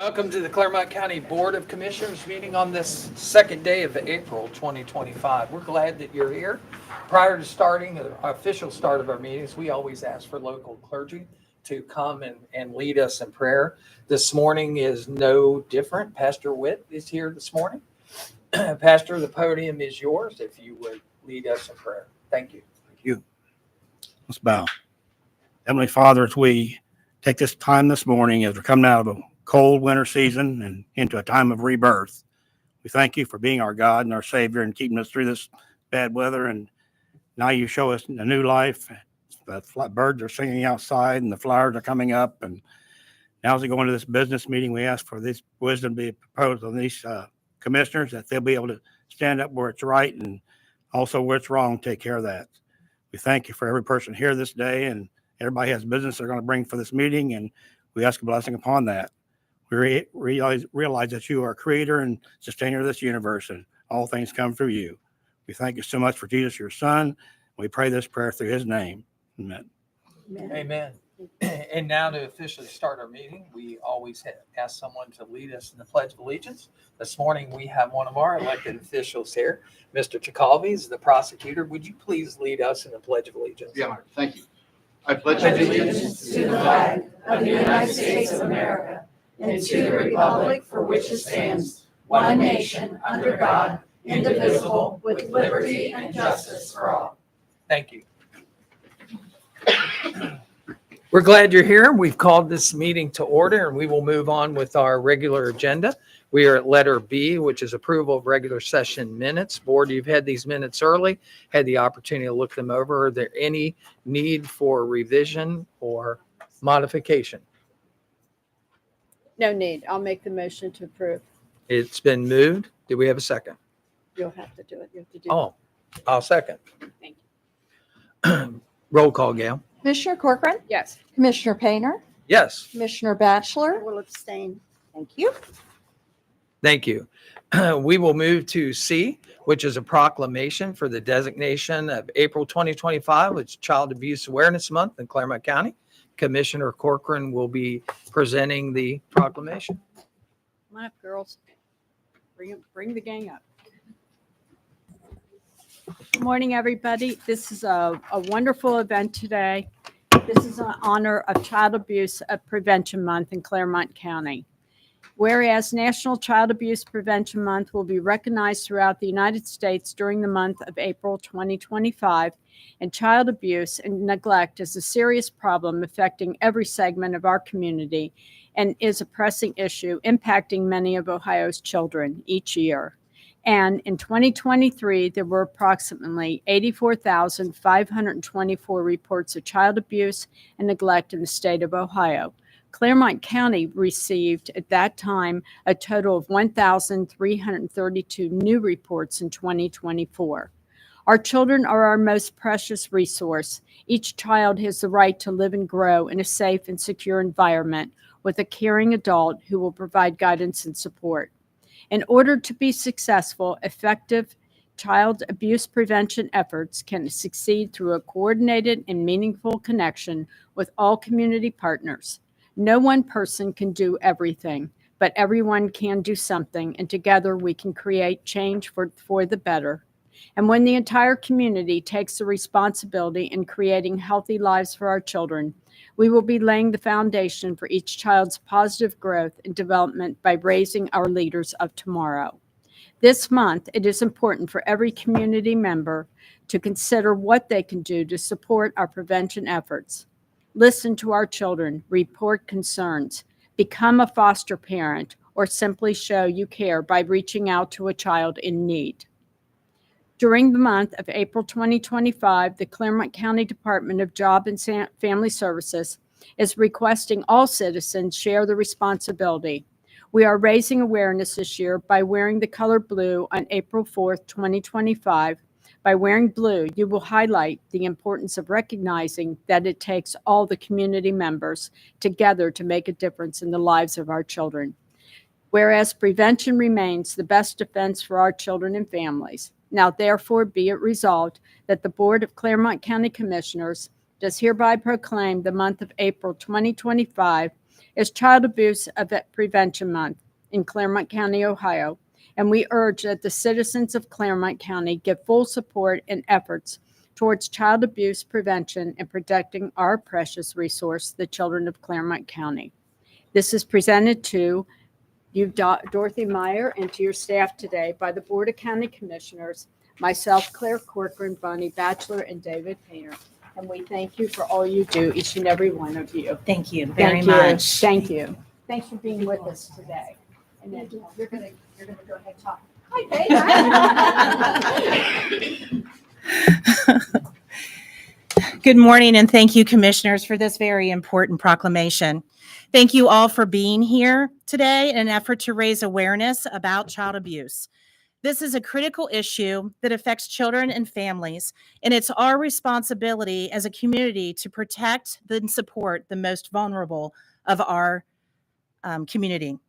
Welcome to the Clermont County Board of Commissioners meeting on this second day of April 2025. We're glad that you're here. Prior to starting the official start of our meetings, we always ask for local clergy to come and lead us in prayer. This morning is no different. Pastor Witt is here this morning. Pastor, the podium is yours if you would lead us in prayer. Thank you. Thank you. Let's bow. Heavenly Father, as we take this time this morning, as we're coming out of a cold winter season and into a time of rebirth, we thank you for being our God and our Savior and keeping us through this bad weather. And now you show us a new life. The birds are singing outside and the flowers are coming up. And now as we go into this business meeting, we ask for this wisdom to be proposed on these commissioners, that they'll be able to stand up where it's right and also where it's wrong, take care of that. We thank you for every person here this day, and everybody has business they're going to bring for this meeting, and we ask a blessing upon that. We realize that you are creator and sustainer of this universe, and all things come through you. We thank you so much for Jesus, your son. We pray this prayer through his name. Amen. Amen. And now to officially start our meeting, we always ask someone to lead us in the Pledge of Allegiance. This morning, we have one of our elected officials here, Mr. Chicalves, the prosecutor. Would you please lead us in the Pledge of Allegiance? Yeah, thank you. I pledge allegiance to the flag of the United States of America and to the republic for which it stands, one nation, under God, indivisible, with liberty and justice for all. Thank you. We're glad you're here. We've called this meeting to order, and we will move on with our regular agenda. We are at letter B, which is approval of regular session minutes. Board, you've had these minutes early, had the opportunity to look them over. Are there any need for revision or modification? No need. I'll make the motion to approve. It's been moved. Do we have a second? You'll have to do it. You have to do Oh, I'll second. Thank you. Roll call, Gail. Commissioner Corcoran, it. Yes. Commissioner Painter, Yes. Commissioner I Batchelor. will abstain. Thank you. Thank you. We will move to C, which is a proclamation for the designation of April 2025, which is Child Abuse Awareness Month in Clermont County. Commissioner Corcoran will be presenting the proclamation. Come on up, girls. Bring the gang up. Good morning, everybody. This is a wonderful event today. This is in honor of Child Abuse Prevention Month in Clermont County. Whereas National Child Abuse Prevention Month will be recognized throughout the United States during the month of April 2025, and child abuse and neglect is a serious problem affecting every segment of our community and is a pressing issue impacting many of Ohio's children each year. And in 2023, there were approximately 84,524 reports of child abuse and neglect in the state of Ohio. Clermont County received at that time a total of 1,332 new reports in 2024. Our children are our most precious resource. Each child has the right to live and grow in a safe and secure environment with a caring adult who will provide guidance and support. In order to be successful, effective child abuse prevention efforts can succeed through a coordinated and meaningful connection with all community partners. No one person can do everything, but everyone can do something, and together we can create change for the better. And when the entire community takes the responsibility in creating healthy lives for our children, we will be laying the foundation for each child's positive growth and development by raising our leaders of tomorrow. This month, it is important for every community member to consider what they can do to support our prevention efforts. Listen to our children, report concerns, become a foster parent, or simply show you care by reaching out to a child in need. During the month of April 2025, the Clermont County Department of Job and Family Services is requesting all citizens share the responsibility. We are raising awareness this year by wearing the color blue on April 4th, 2025. By wearing blue, you will highlight the importance of recognizing that it takes all the community members together to make a difference in the lives of our children. Whereas prevention remains the best defense for our children and families. Now, therefore, be it resolved that the Board of Clermont County Commissioners does hereby proclaim the month of April 2025 is Child Abuse Prevention Month in Clermont County, Ohio, and we urge that the citizens of Clermont County give full support and efforts towards child abuse prevention and protecting our precious resource, the children of Clermont County. This is presented to you, Dorothy Meyer, and to your staff today by the Board of County Commissioners, myself, Claire Corcoran, Bonnie Batchelor, and David Painter. And we thank you for all you do, each and every one of you. Thank you very Thank you. much. Thank you. Thanks for being with us today. And then you're gonna go ahead and talk. Hi, Good morning, and thank you, commissioners, for this very important proclamation. Thank you all for being here today in an effort to raise awareness about child abuse. This is a critical issue that affects children and families, and it's our responsibility as a community to protect and support the most vulnerable of our community.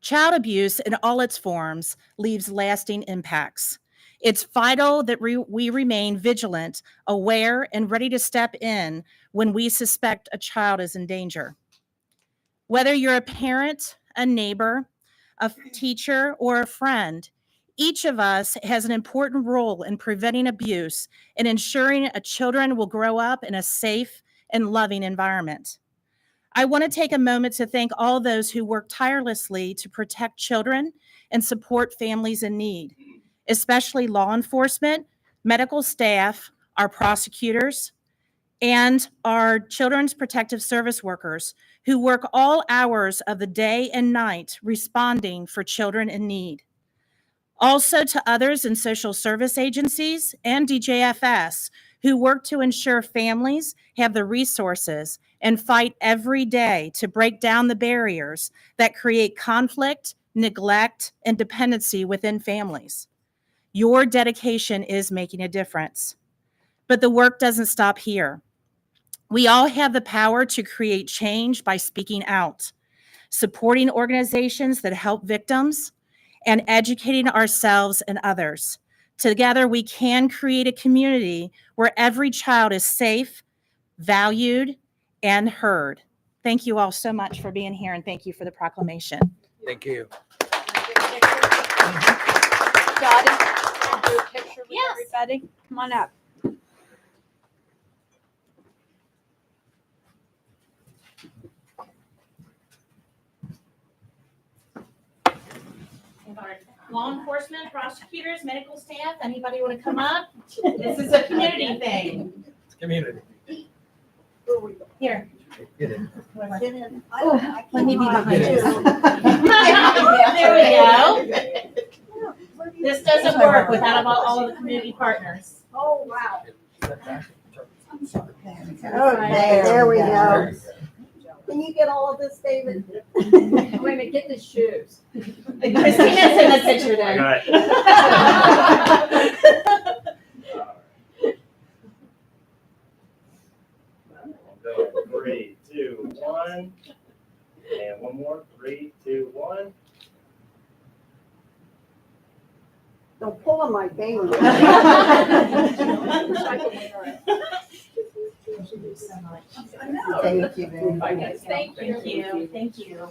Child abuse in all its forms leaves lasting impacts. It's vital that we remain vigilant, aware, and ready to step in when we suspect a child is in danger. Whether you're a parent, a neighbor, a teacher, or a friend, each of us has an important role in preventing abuse and ensuring children will grow up in a safe and loving environment. I want to take a moment to thank all those who work tirelessly to protect children and support families in need, especially law enforcement, medical staff, our prosecutors, and our Children's Protective Service workers who work all hours of the day and night responding for children in need. Also to others in social service agencies and DJFS who work to ensure families have the resources and fight every day to break down the barriers that create conflict, neglect, and dependency within families. Your dedication is making a difference. But the work doesn't stop here. We all have the power to create change by speaking out, supporting organizations that help victims, and educating ourselves and others. Together, we can create a community where every child is safe, valued, and heard. Thank you all so much for being here, and thank you for the proclamation. Thank you. Dottie, do a picture with Yes. everybody. Come on up. Law enforcement, prosecutors, medical staff, anybody want to come up? This is a community thing. It's community. Here. Get in. Let me be behind you. There we go. This doesn't work without all of the community partners. Oh, wow. Okay. Okay, there we go. Can you get all of this, David? Wait a minute, get the shoes. Christina's in the picture then. Go 3, 2, 1. And one more. 3, 2, 1. Don't pull on my finger. Thank you very much. Thank you. Thank you.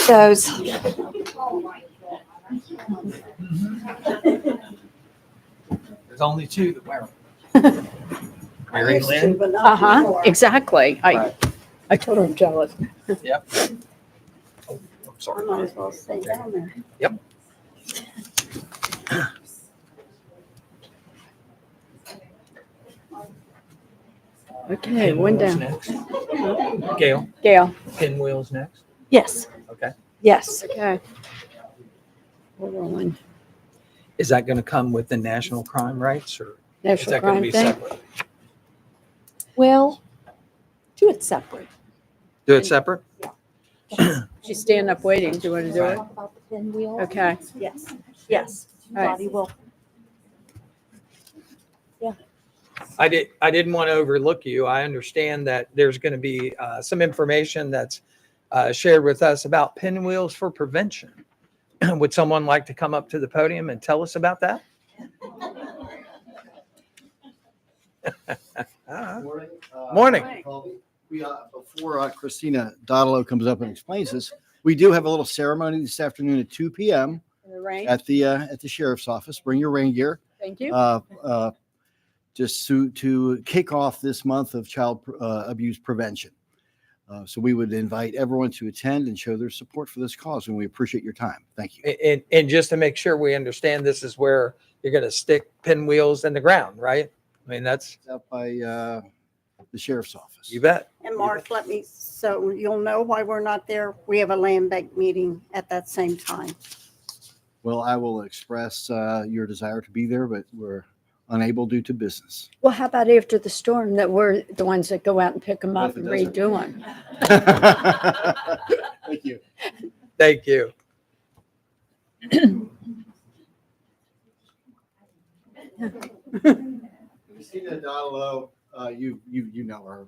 Those. There's only two that wear them. Mary Lynn? Uh-huh, exactly. Right. I told her I'm jealous. Yep. Oh, I'm I sorry. might as well stay down there. Yep. Okay, one Pinwheel's down. next. Gail, Gail. pinwheel's next. Yes, Okay. yes. Okay. Hold on. Is that going to come with the national crime rates, or is National that going to crime be thing. separate? Well, do it separate. Do it separate? She's standing up waiting. Do you want to do it? Talk about the pinwheel. Okay. Yes, yes. All right. Dottie will. I didn't want to overlook you. I understand that there's going to be some information that's shared with us about pinwheels for prevention. Would someone like to come up to the podium and tell us about that? Morning. Morning. We Before Christina Dodolo comes up and explains this, we do have a little ceremony this afternoon at 2 p.m. The rain. at the sheriff's office. Bring your rain gear. Thank you. Just to kick off this month of child abuse prevention. So we would invite everyone to attend and show their support for this cause, and we appreciate your time. Thank you. And just to make sure we understand, this is where you're going to stick pinwheels in the ground, right? I mean, that's, It's out by the sheriff's office. you bet. And Mark, so you'll know why we're not there. We have a land bank meeting at that same time. Well, I will express your desire to be there, but we're unable due to business. Well, how about after the storm that we're the ones that go out and pick them What up if it and doesn't? redo them? Thank you. Thank you. Christina Dodolo, you know her.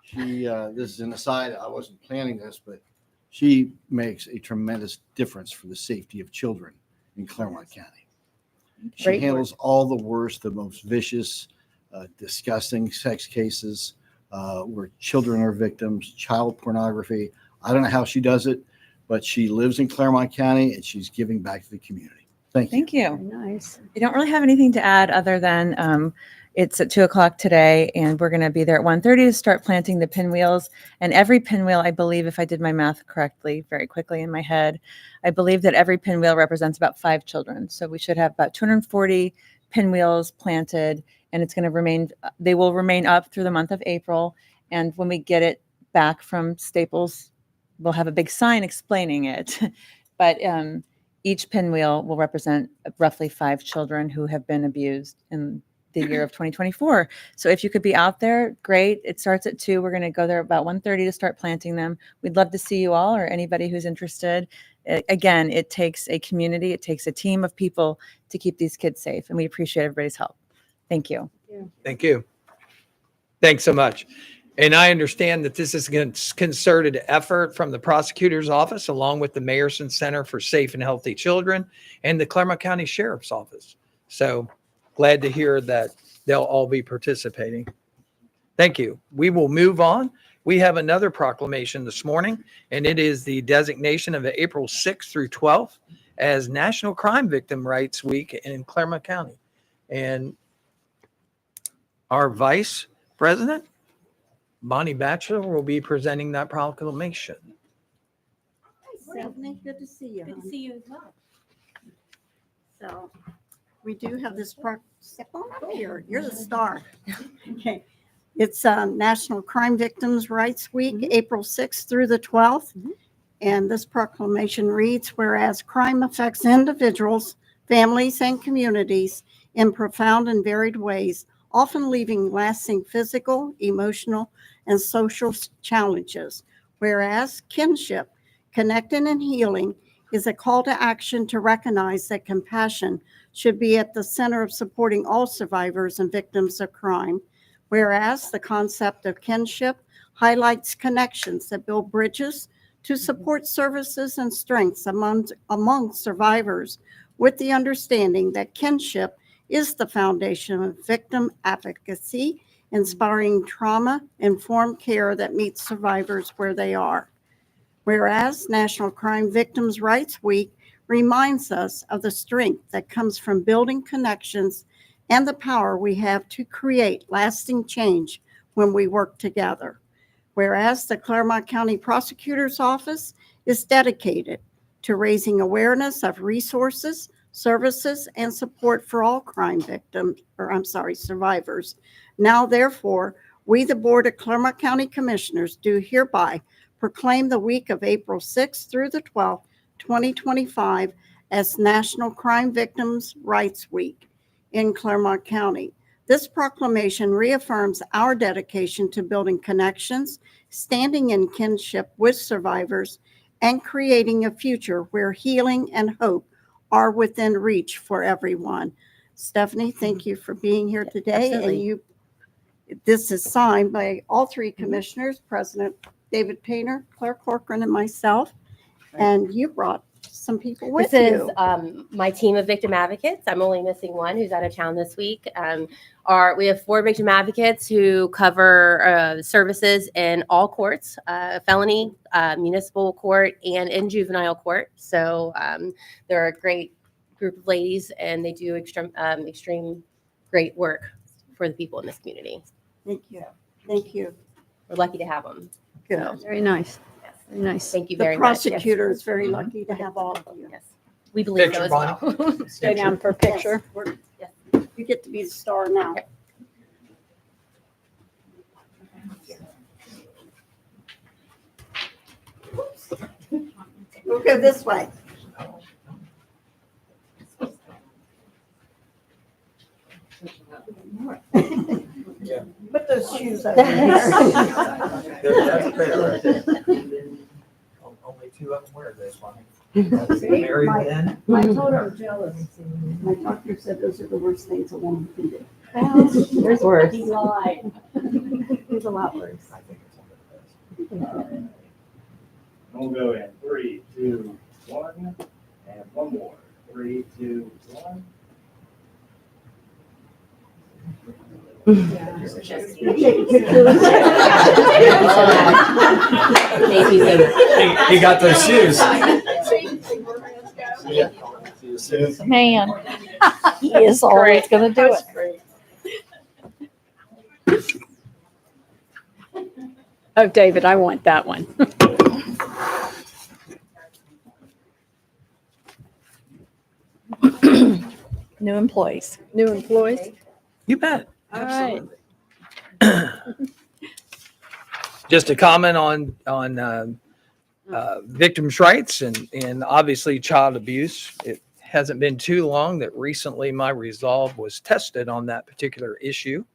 She this is an aside. I wasn't planning this, but she makes a tremendous difference for the safety of children in Clermont County. She Great handles all the worst, the most vicious, disgusting sex cases where children are victims, child pornography. I don't know how she does it, but she lives in Clermont County and she's giving back to the community. Thank you. Thank you. Nice. I don't really have anything to add other than it's at 2:00 today, and we're going to be there at 1:30 to start planting the pinwheels. And every pinwheel, I believe, if I did my math correctly, very quickly in my head, I believe that every pinwheel represents about 5 children. So we should have about 240 pinwheels planted, and it's going to remain. They will remain up through the month of April. And when we get it back from Staples, we'll have a big sign explaining it. But each pinwheel will represent roughly 5 children who have been abused in the year of 2024. So if you could be out there, great. It starts at 2. We're going to go there about 1:30 to start planting them. We'd love to see you all or anybody who's interested. Again, it takes a community, it takes a team of people to keep these kids safe, and we appreciate everybody's help. Thank you. Thank you. Thanks so much. And I understand that this is a concerted effort from the prosecutor's office, along with the Mayerson Center for Safe and Healthy Children and the Clermont County Sheriff's Office. So glad to hear that they'll all be participating. Thank you. We will move on. We have another proclamation this morning, and it is the designation of April 6th through 12th as National Crime Victim Rights Week in Clermont County. And our Vice President, Bonnie Batchelor, will be presenting that proclamation. Stephanie, good to see you. Good to see you as well. So we do have this step on up here. You're the star. Okay. It's National Crime Victims' Rights Week, April 6th through the 12th. And this proclamation reads, whereas crime affects individuals, families, and communities in profound and varied ways, often leaving lasting physical, emotional, and social challenges. Whereas kinship, connecting and healing, is a call to action to recognize that compassion should be at the center of supporting all survivors and victims of crime. Whereas the concept of kinship highlights connections that build bridges to support services and strengths among survivors, with the understanding that kinship is the foundation of victim advocacy, inspiring trauma-informed care that meets survivors where they are. Whereas National Crime Victims' Rights Week reminds us of the strength that comes from building connections and the power we have to create lasting change when we work together. Whereas the Clermont County Prosecutor's Office is dedicated to raising awareness of resources, services, and support for all crime victims, survivors. Now, therefore, we, the Board of Clermont County Commissioners, do hereby proclaim the week of April 6th through the 12th, 2025, as National Crime Victims' Rights Week in Clermont County. This proclamation reaffirms our dedication to building connections, standing in kinship with survivors, and creating a future where healing and hope are within reach for everyone. Stephanie, thank you for being here today. Absolutely. And this is signed by all 3 commissioners, President David Painter, Claire Corcoran, and myself. And you brought some people with This you. is my team of victim advocates. I'm only missing one who's out of town this week. We have 4 victim advocates who cover services in all courts, felony, municipal court, and in juvenile court. So they're a great group of ladies, and they do extreme great work for the people in this community. Thank you. Thank you. We're lucky to have them. Good. Very nice. Very nice. Thank you The very much. Yes. prosecutor is very lucky to have all of you. Yes. We believe Picture, so as well. Stay down for a picture. Yes, you get to be the star now. We'll go this way. Yeah. Put those shoes over there. That's fair right there. Only 2 of them wear this one. That's Mary Lynn. I told her I'm jealous. My doctor said those are the worst things a woman can do. There's worse. He lied. There's a lot worse. I think it's one of the best. We'll go in 3, 2, 1, and one more. 3, 2, 1. Take pictures. Thank you so much. He got those shoes. Man, he is always going to do it. Oh, David, I want that one. New employees. New employees. You bet. All right. Just a comment on victims' rights and obviously child abuse. It hasn't been too long that recently my resolve was tested on that particular issue.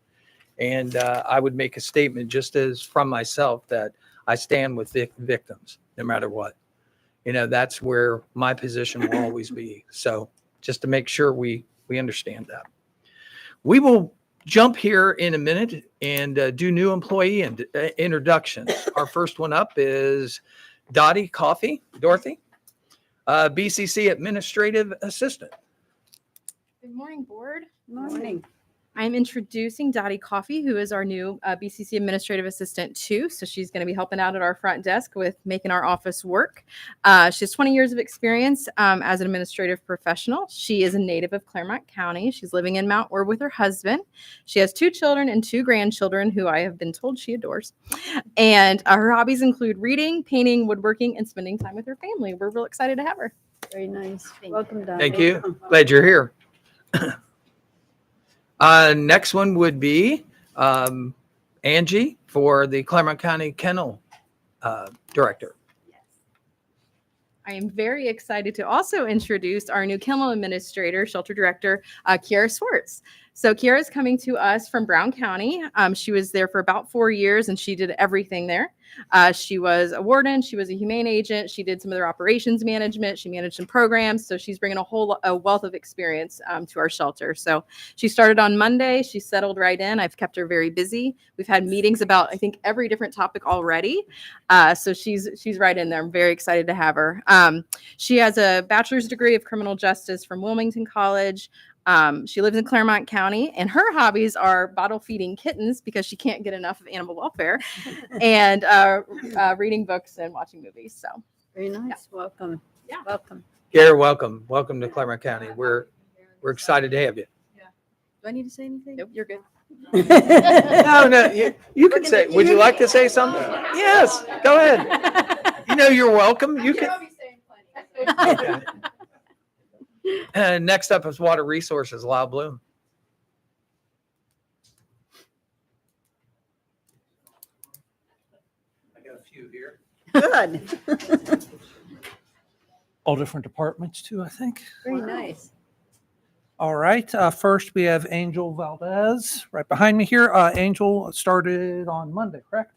And I would make a statement just as from myself that I stand with victims no matter what. You know, that's where my position will always be. So just to make sure we understand that. We will jump here in a minute and do new employee introductions. Our first one up is Dorothy, BCC Administrative Assistant. Good morning, board. Morning. I'm introducing Dottie Coffey, who is our new BCC Administrative Assistant too. So she's going to be helping out at our front desk with making our office work. She has 20 years of experience as an administrative professional. She is a native of Clermont County. She's living in Mount Orb with her husband. She has 2 children and 2 grandchildren who I have been told she adores. And her hobbies include reading, painting, woodworking, and spending time with her family. We're real excited to have her. Very nice. Thank Welcome, Dottie. Thank you. Glad you're here. Next one would be Angie for the Clermont County Kennel Director. I am very excited to also introduce our new kennel administrator, shelter director, Kiara Swartz. So Kiara is coming to us from Brown County. She was there for about 4 years and she did everything there. She was a warden. She was a humane agent. She did some of their operations management. She managed some programs. So she's bringing a wealth of experience to our shelter. So she started on Monday. She settled right in. I've kept her very busy. We've had meetings about, I think, every different topic already. So she's right in there. I'm very excited to have her. She has a bachelor's degree of criminal justice from Wilmington College. She lives in Clermont County, and her hobbies are bottle feeding kittens because she can't get enough of animal welfare, and reading books and watching movies. So Very nice. Welcome. Yeah. Welcome. Gary, welcome. Welcome to Clermont County. We're excited to have you. do I need to say anything? Nope, you're good. No, you can say, would you like to say something? Yes, go ahead. You know you're welcome. You can. Okay. Next up is Water Resources, Lyle Bloom. I got a few here. Good. All different departments too, I think. Very nice. All right. First, we have Angel Valdez right behind me here. Angel started on Monday, correct?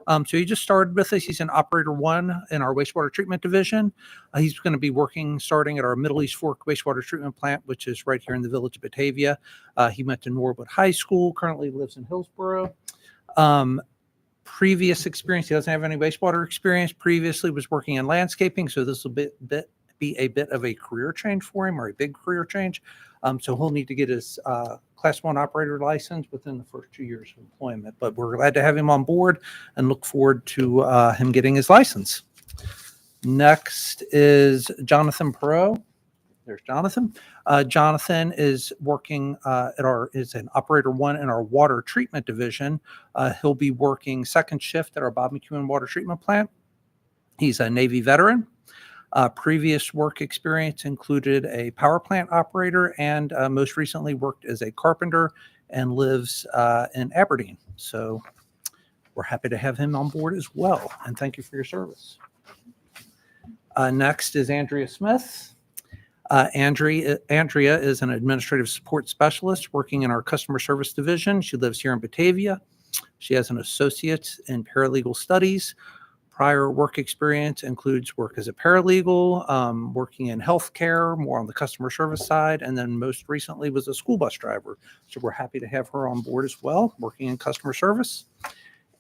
So he just started with us. He's an operator 1 in our wastewater treatment division. He's going to be working starting at our Middle East Fork wastewater treatment plant, which is right here in the village of Batavia. He went to Norwood High School, currently lives in Hillsborough. Previous experience, he doesn't have any wastewater experience. Previously was working in landscaping, so this will be a bit of a career change for him, or a big career change. So he'll need to get his Class 1 operator license within the first 2 years of employment. But we're glad to have him on board and look forward to him getting his license. Next is Jonathan Perot. There's Jonathan. Jonathan is working is an operator 1 in our water treatment division. He'll be working second shift at our Bob McEwen water treatment plant. He's a Navy veteran. Previous work experience included a power plant operator, and most recently worked as a carpenter and lives in Aberdeen. So we're happy to have him on board as well. And thank you for your service. Next is Andrea Smith. Andrea is an administrative support specialist working in our customer service division. She lives here in Batavia. She has an associate in paralegal studies. Prior work experience includes work as a paralegal, working in healthcare, more on the customer service side, and then most recently was a school bus driver. So we're happy to have her on board as well, working in customer service.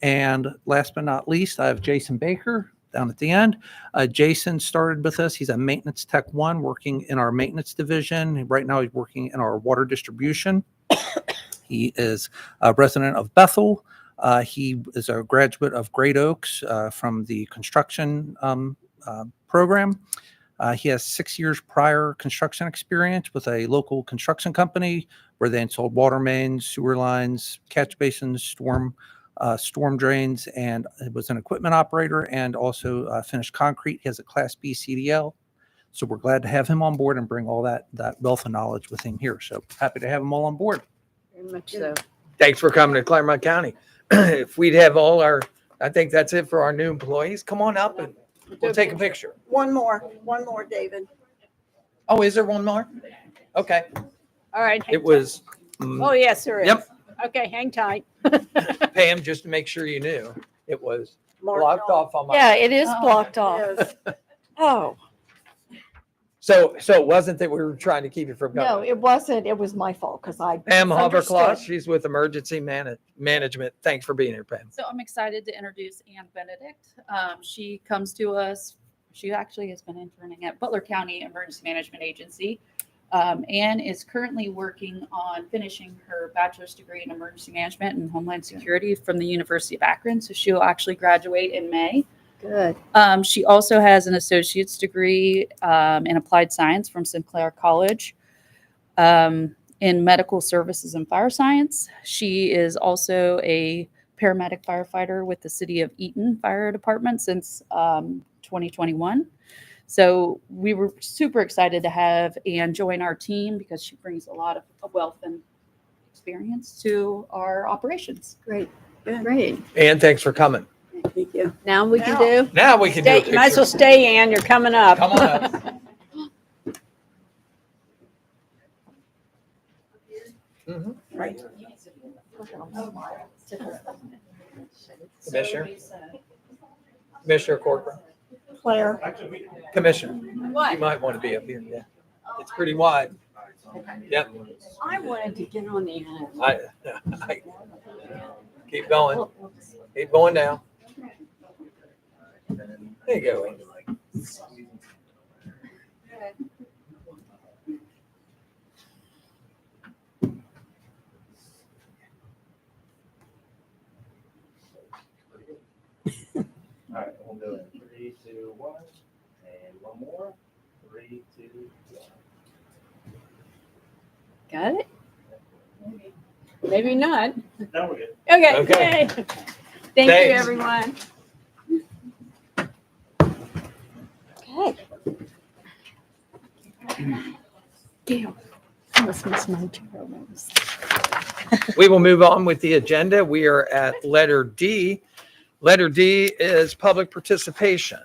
And last but not least, I have Jason Baker down at the end. Jason started with us. He's a maintenance tech 1 working in our maintenance division. Right now he's working in our water distribution. He is a resident of Bethel. He is a graduate of Great Oaks from the construction program. He has 6 years prior construction experience with a local construction company where they installed water mains, sewer lines, catch basins, storm drains, and was an equipment operator and also finished concrete. He has a Class B CDL. So we're glad to have him on board and bring all that wealth of knowledge with him here. So happy to have them all on board. Very much so. Thanks for coming to Clermont County. If we'd have I think that's it for our new employees. Come on up and we'll take a picture. One more, David. Oh, is there one more? Okay. All right. It was Oh, yes, there is. Yep. Okay, hang tight. Pam, just to make sure you knew, it was Marked blocked off on my. Yeah, it is blocked off. Yes. Oh, So it wasn't that we were trying to keep you from no, coming. it wasn't. It was my fault because I Pam Hoverclaw, misunderstood. she's with Emergency Management. Thanks for being here, Pam. So I'm excited to introduce Ann Benedict. She comes to us. She actually has been interning at Butler County Emergency Management Agency. Ann is currently working on finishing her bachelor's degree in emergency management and homeland security from the University of Akron. So she'll actually graduate in May. Good. She also has an associate's degree in applied science from Sinclair College in medical services and fire science. She is also a paramedic firefighter with the City of Eaton Fire Department since 2021. So we were super excited to have Ann join our team because she brings a lot of wealth and experience to our operations. Great. Good. Great. And thanks for coming. Thank you. Now we can do. Now we can do a Stay, you might as well picture. stay, Ann. You're coming up. Come on up. Mhm. Right. Commissioner Corcoran. Claire. Commissioner, you What? might want to be up here. Yeah. It's pretty wide. Yep. I wanted to get on the end. I keep going. Keep going down. There you go. All right, we'll do it. 3, 2, 1, and one more. 3, 2, 1. Got it? Maybe not. Now we're good. Okay. Okay. Yay. Thank Thanks. you, everyone. Okay. Damn. I must miss my turn. We will move on with the agenda. We are at letter D. Letter D is public participation.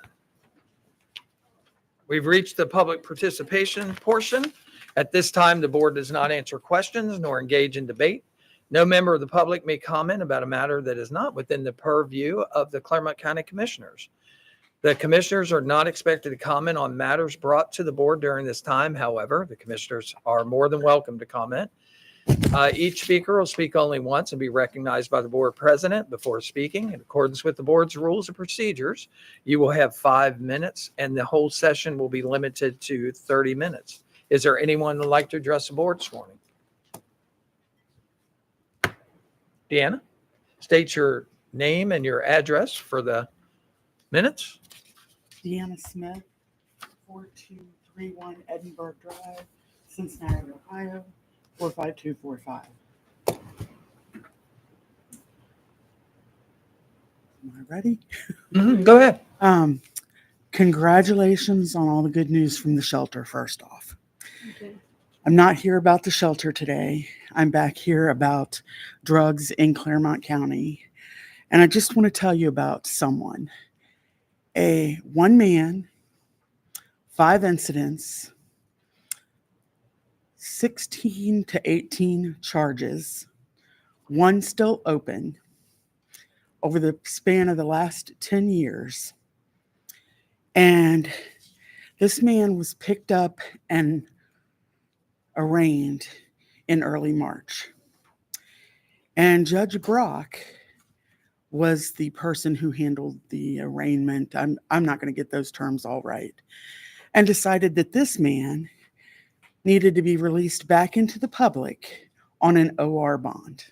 We've reached the public participation portion. At this time, the board does not answer questions nor engage in debate. No member of the public may comment about a matter that is not within the purview of the Clermont County Commissioners. The commissioners are not expected to comment on matters brought to the board during this time. However, the commissioners are more than welcome to comment. Each speaker will speak only once and be recognized by the board president before speaking. In accordance with the board's rules and procedures, you will have 5 minutes and the whole session will be limited to 30 minutes. Is there anyone who'd like to address the board this morning? Deanna, state your name and your address for the minutes. Deanna Smith, 4231 Edinburgh Drive, Cincinnati, Ohio, 45245. Am I ready? Go ahead. Congratulations on all the good news from the shelter, first off. I'm not here about the shelter today. I'm back here about drugs in Clermont County. And I just want to tell you about someone. One man, 5 incidents, 16 to 18 charges, 1 still open over the span of the last 10 years. And this man was picked up and arraigned in early March. And Judge Brock was the person who handled the arraignment. I'm not going to get those terms all right. And decided that this man needed to be released back into the public on an OR bond.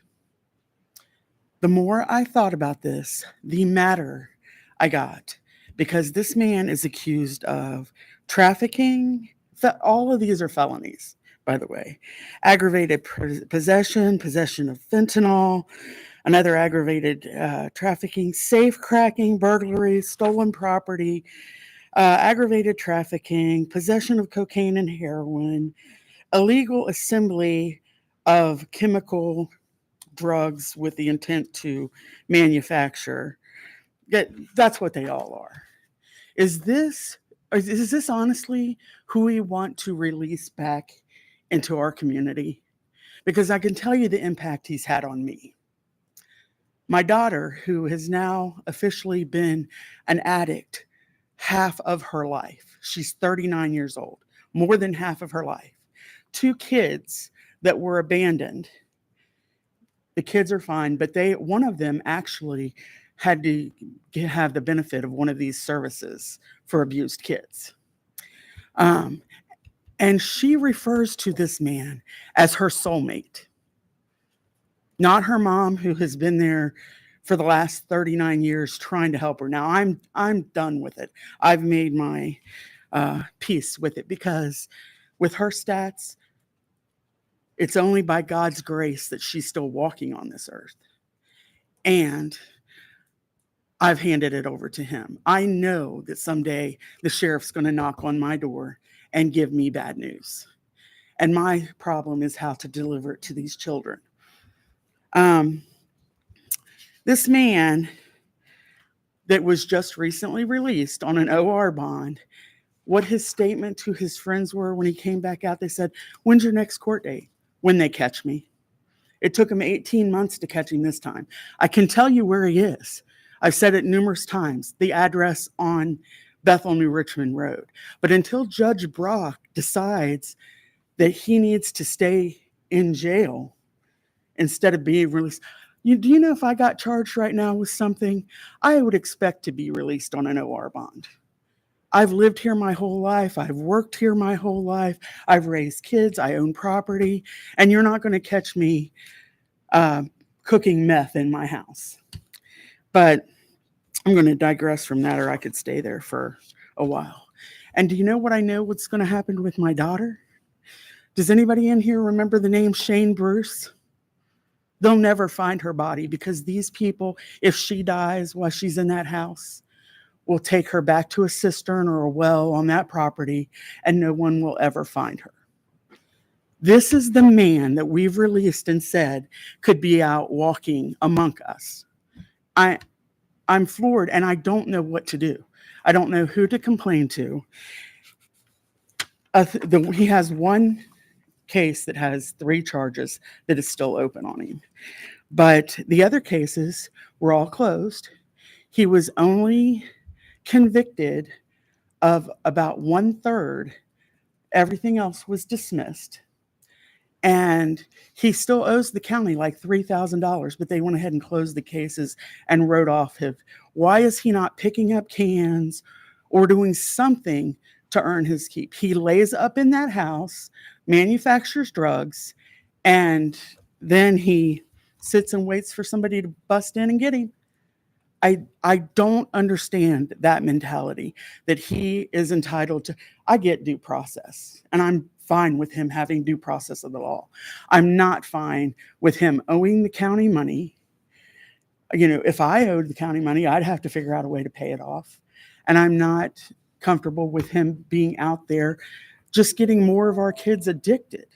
The more I thought about this, the madder I got, because this man is accused of trafficking. All of these are felonies, by the way. Aggravated possession of fentanyl, another aggravated trafficking, safe cracking, burglary, stolen property, aggravated trafficking, possession of cocaine and heroin, illegal assembly of chemical drugs with the intent to manufacture. That's what they all are. Is this honestly who we want to release back into our community? Because I can tell you the impact he's had on me. My daughter, who has now officially been an addict half of her life. She's 39 years old, more than half of her life. 2 kids that were abandoned. The kids are fine, but one of them actually had to have the benefit of one of these services for abused kids. And she refers to this man as her soulmate. Not her mom, who has been there for the last 39 years trying to help her. Now I'm done with it. I've made my peace with it, because with her stats, it's only by God's grace that she's still walking on this earth. And I've handed it over to him. I know that someday the sheriff's going to knock on my door and give me bad news. And my problem is how to deliver it to these children. This man that was just recently released on an OR bond, what his statement to his friends were when he came back out, they said, "When's your next court date?" When they catch me. It took him 18 months to catch him this time. I can tell you where he is. I've said it numerous times, the address on Bethel New Richmond Road. But until Judge Brock decides that he needs to stay in jail instead of being released, do you know if I got charged right now with something, I would expect to be released on an OR bond. I've lived here my whole life. I've worked here my whole life. I've raised kids. I own property. And you're not going to catch me cooking meth in my house. But I'm going to digress from that, or I could stay there for a while. And do you know what I know what's going to happen with my daughter? Does anybody in here remember the name Shane Bruce? They'll never find her body, because these people, if she dies while she's in that house, will take her back to a cistern or a well on that property, and no one will ever find her. This is the man that we've released and said could be out walking among us. I'm floored, and I don't know what to do. I don't know who to complain to. He has one case that has 3 charges that is still open on him. But the other cases were all closed. He was only convicted of about 1/3. Everything else was dismissed. And he still owes the county like $3,000, but they went ahead and closed the cases and wrote off him. Why is he not picking up cans or doing something to earn his keep? He lays up in that house, manufactures drugs, and then he sits and waits for somebody to bust in and get him. I don't understand that mentality that he is entitled to. I get due process, and I'm fine with him having due process of the law. I'm not fine with him owing the county money. You know, if I owed the county money, I'd have to figure out a way to pay it off. And I'm not comfortable with him being out there just getting more of our kids addicted.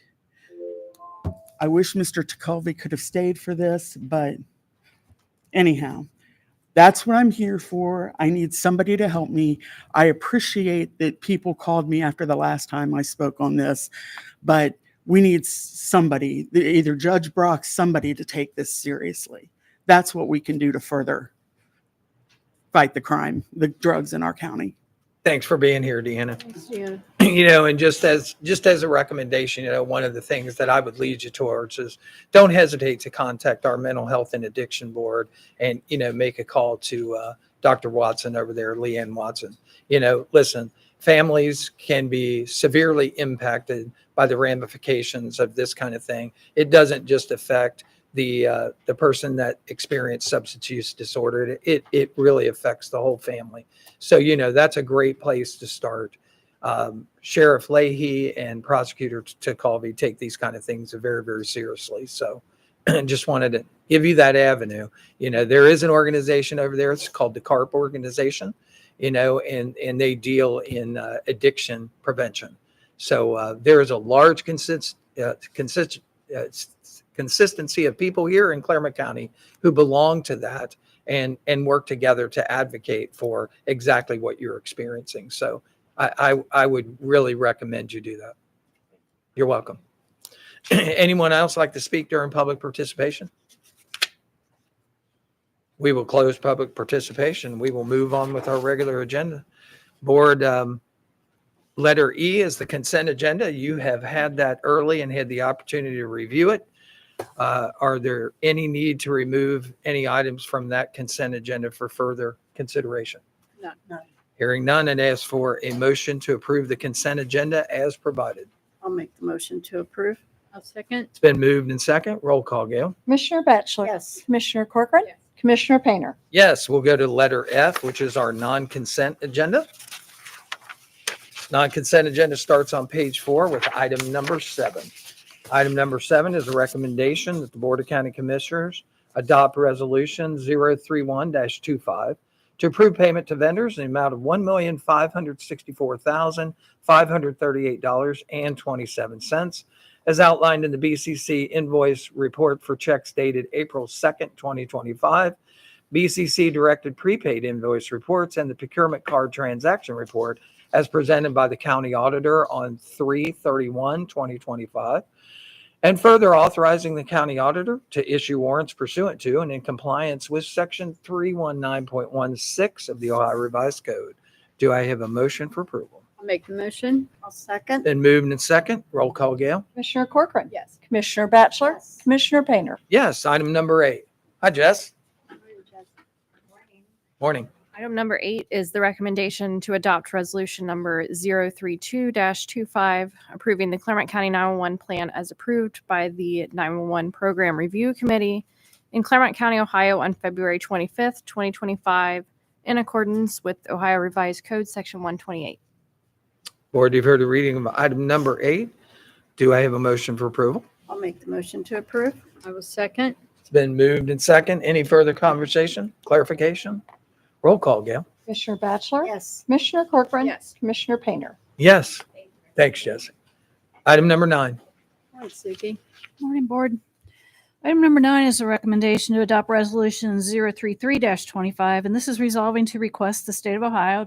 I wish Mr. Tekulve could have stayed for this, but anyhow, that's what I'm here for. I need somebody to help me. I appreciate that people called me after the last time I spoke on this, but we need somebody, either Judge Brock, somebody to take this seriously. That's what we can do to further fight the crime, the drugs in our county. Thanks for being here, Deanna. Thanks, Deanna. You know, and just as a recommendation, you know, one of the things that I would lead you towards is don't hesitate to contact our mental health and addiction board and, you know, make a call to Dr. Watson over there, Leanne Watson. You know, listen, families can be severely impacted by the ramifications of this kind of thing. It doesn't just affect the person that experienced substance use disorder. It really affects the whole family. So, you know, that's a great place to start. Sheriff Leahy and Prosecutor Tekulve take these kind of things very, very seriously. So just wanted to give you that avenue. You know, there is an organization over there. It's called the CARP organization, you know, and they deal in addiction prevention. So there is a large consistency of people here in Clermont County who belong to that and work together to advocate for exactly what you're experiencing. So I would really recommend you do that. You're welcome. Anyone else like to speak during public participation? We will close public participation. We will move on with our regular agenda. Board, letter E is the consent agenda. You have had that early and had the opportunity to review it. Are there any need to remove any items from that consent agenda for further consideration? No. Hearing none, and ask for a motion to approve the consent agenda as provided. I'll make the motion to approve. I'll second. It's been moved and second. Roll call, Gail. Commissioner Batchelor? Yes. Commissioner Corcoran? Yes. Commissioner Painter? Yes, we'll go to letter F, which is our non-consent agenda. Non-consent agenda starts on page 4 with item number 7. Item number 7 is a recommendation that the Board of County Commissioners adopt resolution 031-25 to approve payment to vendors in the amount of $1,564,538.27 as outlined in the BCC invoice report for checks dated April 2nd, 2025, BCC directed prepaid invoice reports, and the procurement card transaction report as presented by the county auditor on 3/31/2025. And further authorizing the county auditor to issue warrants pursuant to and in compliance with section 319.16 of the Ohio Revised Code. Do I have a motion for approval? I'll make the motion. I'll second. Then moved and second. Roll call, Gail. Commissioner Corcoran? Yes. Commissioner Batchelor? Yes. Commissioner Painter? Yes, item number 8. Hi, Jess. Morning. Item number 8 is the recommendation to adopt resolution number 032-25, approving the Clermont County 911 plan as approved by the 911 Program Review Committee in Clermont County, Ohio on February 25th, 2025, in accordance with Ohio Revised Code, Section 128. Board, you've heard the reading of item number 8. Do I have a motion for approval? I'll make the motion to approve. I will second. It's been moved and second. Any further conversation, clarification? Roll call, Gail. Commissioner Batchelor? Yes. Commissioner Corcoran? Yes. Commissioner Painter? Yes. Thanks, Jesse. Item number 9. Morning, Suki. Morning, Board. Item number 9 is a recommendation to adopt resolution 033-25, and this is resolving to request the State of Ohio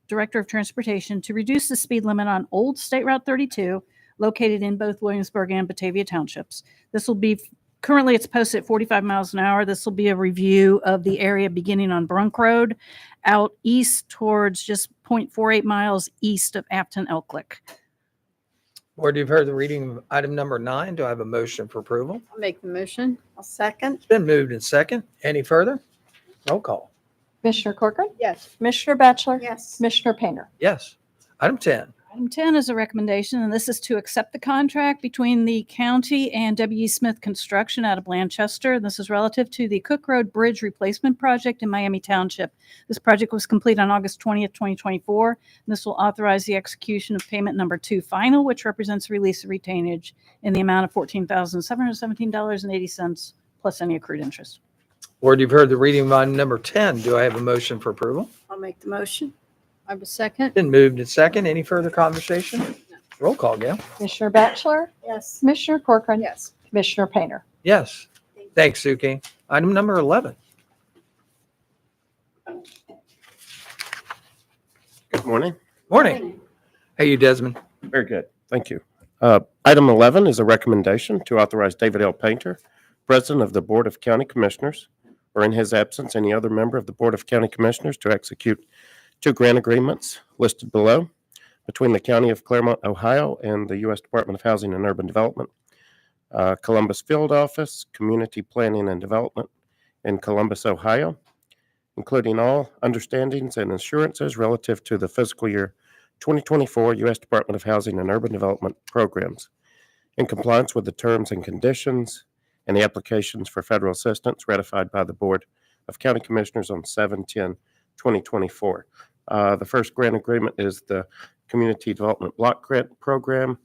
Director of Transportation to reduce the speed limit on Old State Route 32, located in both Williamsburg and Batavia Townships. This will be currently it's posted at 45 miles an hour. This will be a review of the area beginning on Brunk Road out east towards just 0.48 miles east of Afton Elk Lick. Board, you've heard the reading of item number 9. Do I have a motion for approval? I'll make the motion. I'll second. It's been moved and second. Any further? Roll call. Commissioner Corcoran? Yes. Commissioner Batchelor? Yes. Commissioner Painter? Yes. Item 10. Item 10 is a recommendation, and this is to accept the contract between the county and W.E. Smith Construction out of Blanchester. This is relative to the Cook Road Bridge Replacement Project in Miami Township. This project was complete on August 20th, 2024. And this will authorize the execution of payment number 2 final, which represents release of retainage in the amount of $14,717.80 plus any accrued interest. Board, you've heard the reading of item number 10. Do I have a motion for approval? I'll make the motion. I have a second. Been moved and second. Any further conversation? Roll call, Gail. Commissioner Batchelor? Yes. Commissioner Corcoran? Yes. Commissioner Painter? Yes. Thanks, Suki. Item number 11. Good morning. Morning. Hey, you, Desmond. Very good. Thank you. Item 11 is a recommendation to authorize David L. Painter, President of the Board of County Commissioners, or in his absence, any other member of the Board of County Commissioners, to execute 2 grant agreements listed below between the County of Clermont, Ohio, and the U.S. Department of Housing and Urban Development, Columbus Field Office, Community Planning and Development in Columbus, Ohio, including all understandings and assurances relative to the fiscal year 2024 U.S. Department of Housing and Urban Development programs, in compliance with the terms and conditions and the applications for federal assistance ratified by the Board of County Commissioners on 7/10/2024. The first grant agreement is the Community Development Block Grant Program,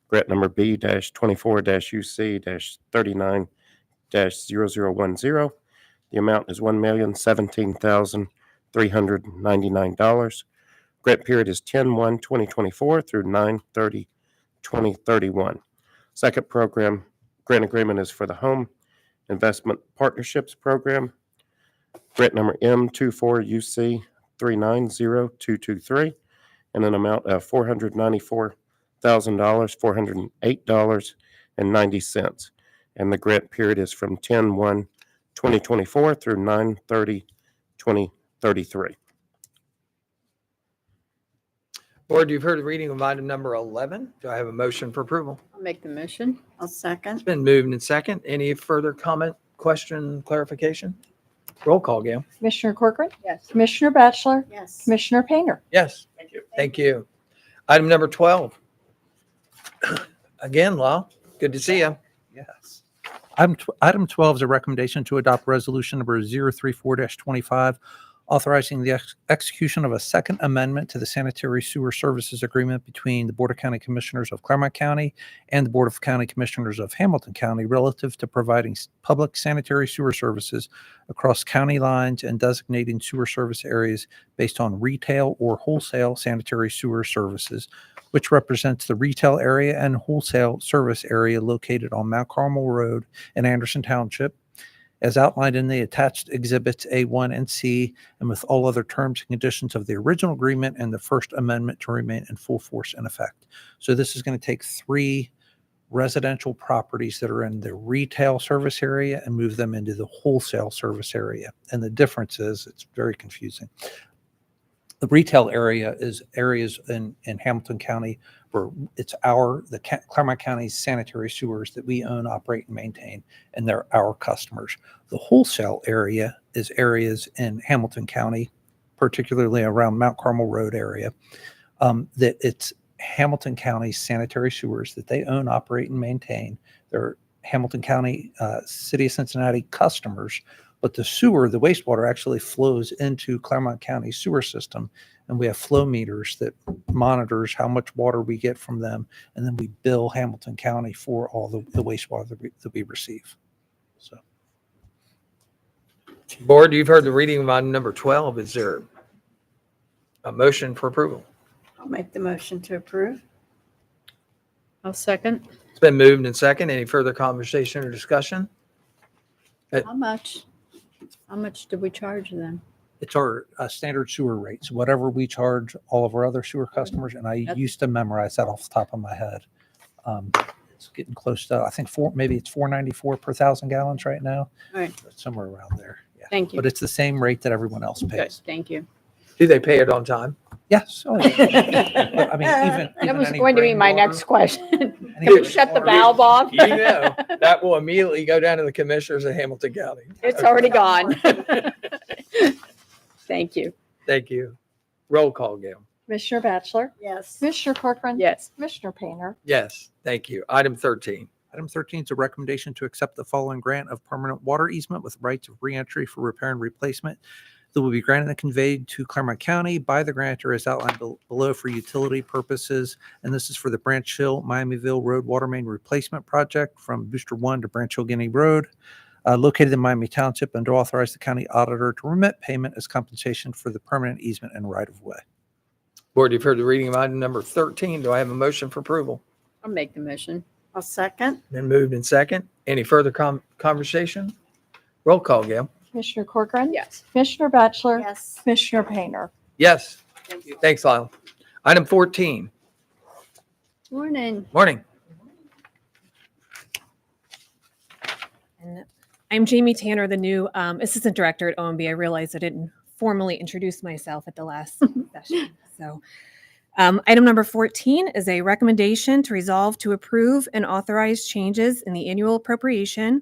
grant number B-24-UC-39-0010. The amount is $1,017,399. Grant period is 10/1/2024 through 9/30/2031. Second program grant agreement is for the Home Investment Partnerships Program, grant number M24UC390223, and an amount of $494,408.90. And the grant period is from 10/1/2024 through 9/30/2033. Board, you've heard the reading of item number 11. Do I have a motion for approval? I'll make the motion. I'll second. It's been moved and second. Any further comment, question, clarification? Roll call, Gail. Commissioner Corcoran? Yes. Commissioner Batchelor? Yes. Commissioner Painter? Yes. Thank you. Thank you. Item number 12. Again, Lyle, good to see you. Yes. Item 12 is a recommendation to adopt resolution number 034-25, authorizing the execution of a second amendment to the sanitary sewer services agreement between the Board of County Commissioners of Clermont County and the Board of County Commissioners of Hamilton County relative to providing public sanitary sewer services across county lines and designating sewer service areas based on retail or wholesale sanitary sewer services, which represents the retail area and wholesale service area located on Mount Carmel Road in Anderson Township, as outlined in the attached exhibits A1 and C, and with all other terms and conditions of the original agreement and the first amendment to remain in full force and effect. So this is going to take 3 residential properties that are in the retail service area and move them into the wholesale service area. And the difference is, it's very confusing. The retail area is areas in Hamilton County where it's the Clermont County sanitary sewers that we own, operate, and maintain, and they're our customers. The wholesale area is areas in Hamilton County, particularly around Mount Carmel Road area, that it's Hamilton County sanitary sewers that they own, operate, and maintain. They're Hamilton County, City of Cincinnati customers, but the sewer, the wastewater actually flows into Clermont County sewer system, and we have flow meters that monitors how much water we get from them, and then we bill Hamilton County for all the wastewater that we receive. So, Board, you've heard the reading of item number 12. Is there a motion for approval? I'll make the motion to approve. I'll second. It's been moved and second. Any further conversation or discussion? How much? How much do we charge them? it's our standard sewer rates, whatever we charge all of our other sewer customers. And I used to memorize that off the top of my head. It's getting close to, I think maybe it's $4.94 per 1,000 gallons right now. All right. Somewhere around there. Yeah. Thank you. But it's the same rate that everyone else Good. pays. Thank you. Do they pay it on time? Yes. Oh, yeah. But, I mean, even That was any going to be my rainwater, next question. any Can we shut the rainwater- valve off? You know, that will immediately go down to the commissioners of Hamilton County. It's already gone. Thank you. Thank you. Roll call, Gail. Commissioner Bachelor? Yes. Commissioner Corcoran? Yes. Commissioner Painter? Yes, thank you. Item 13. Item 13 is a recommendation to accept the following grant of permanent water easement with rights of reentry for repair and replacement that will be granted and conveyed to Clermont County by the grantor as outlined below for utility purposes. And this is for the Branch Hill Miamiville Road Water Main Replacement Project from Booster 1 to Branch Hill Guinea Road, located in Miami Township, and to authorize the county auditor to remit payment as compensation for the permanent easement and right-of-way. Board, you've heard the reading of item number 13. Do I have a motion for approval? I'll make the motion. I'll second. Been moved in second. Any further conversation? Roll call, Gail. Commissioner Corcoran? Yes. Commissioner Bachelor? Yes. Commissioner Painter? Yes. Thank you. Thanks, Lyle. Item 14. Morning. Morning. And I'm Jamie Tanner, the new Assistant Director at OMB. I realized I didn't formally introduce myself at the last session. So item number 14 is a recommendation to resolve to approve and authorize changes in the annual appropriation,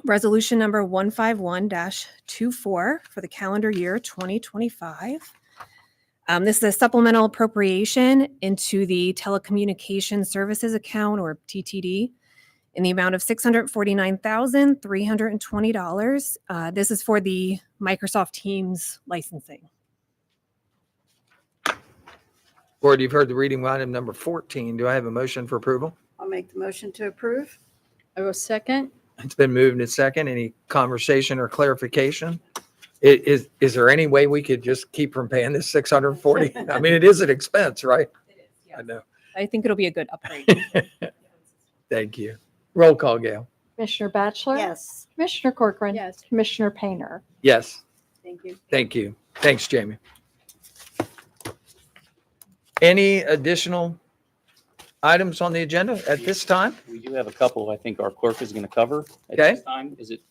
resolution number 151-24 for the calendar year 2025. This is a supplemental appropriation into the telecommunication services account, or TTD, in the amount of $649,320. This is for the Microsoft Teams licensing. Board, you've heard the reading of item number 14. Do I have a motion for approval? I'll make the motion to approve. I will second. It's been moved in second. Any conversation or clarification? Is there any way we could just keep from paying this 640? I mean, it is an expense, right? It is, yes. I know. I think it'll be a good upgrade. Thank you. Roll call, Gail. Commissioner Bachelor? Yes. Commissioner Corcoran? Yes. Commissioner Painter? Yes. Thank you. Thank you. Thanks, Jamie. Any additional items on the agenda at this time? We do have a couple I think our clerk is going to cover at Okay. this time. Is it?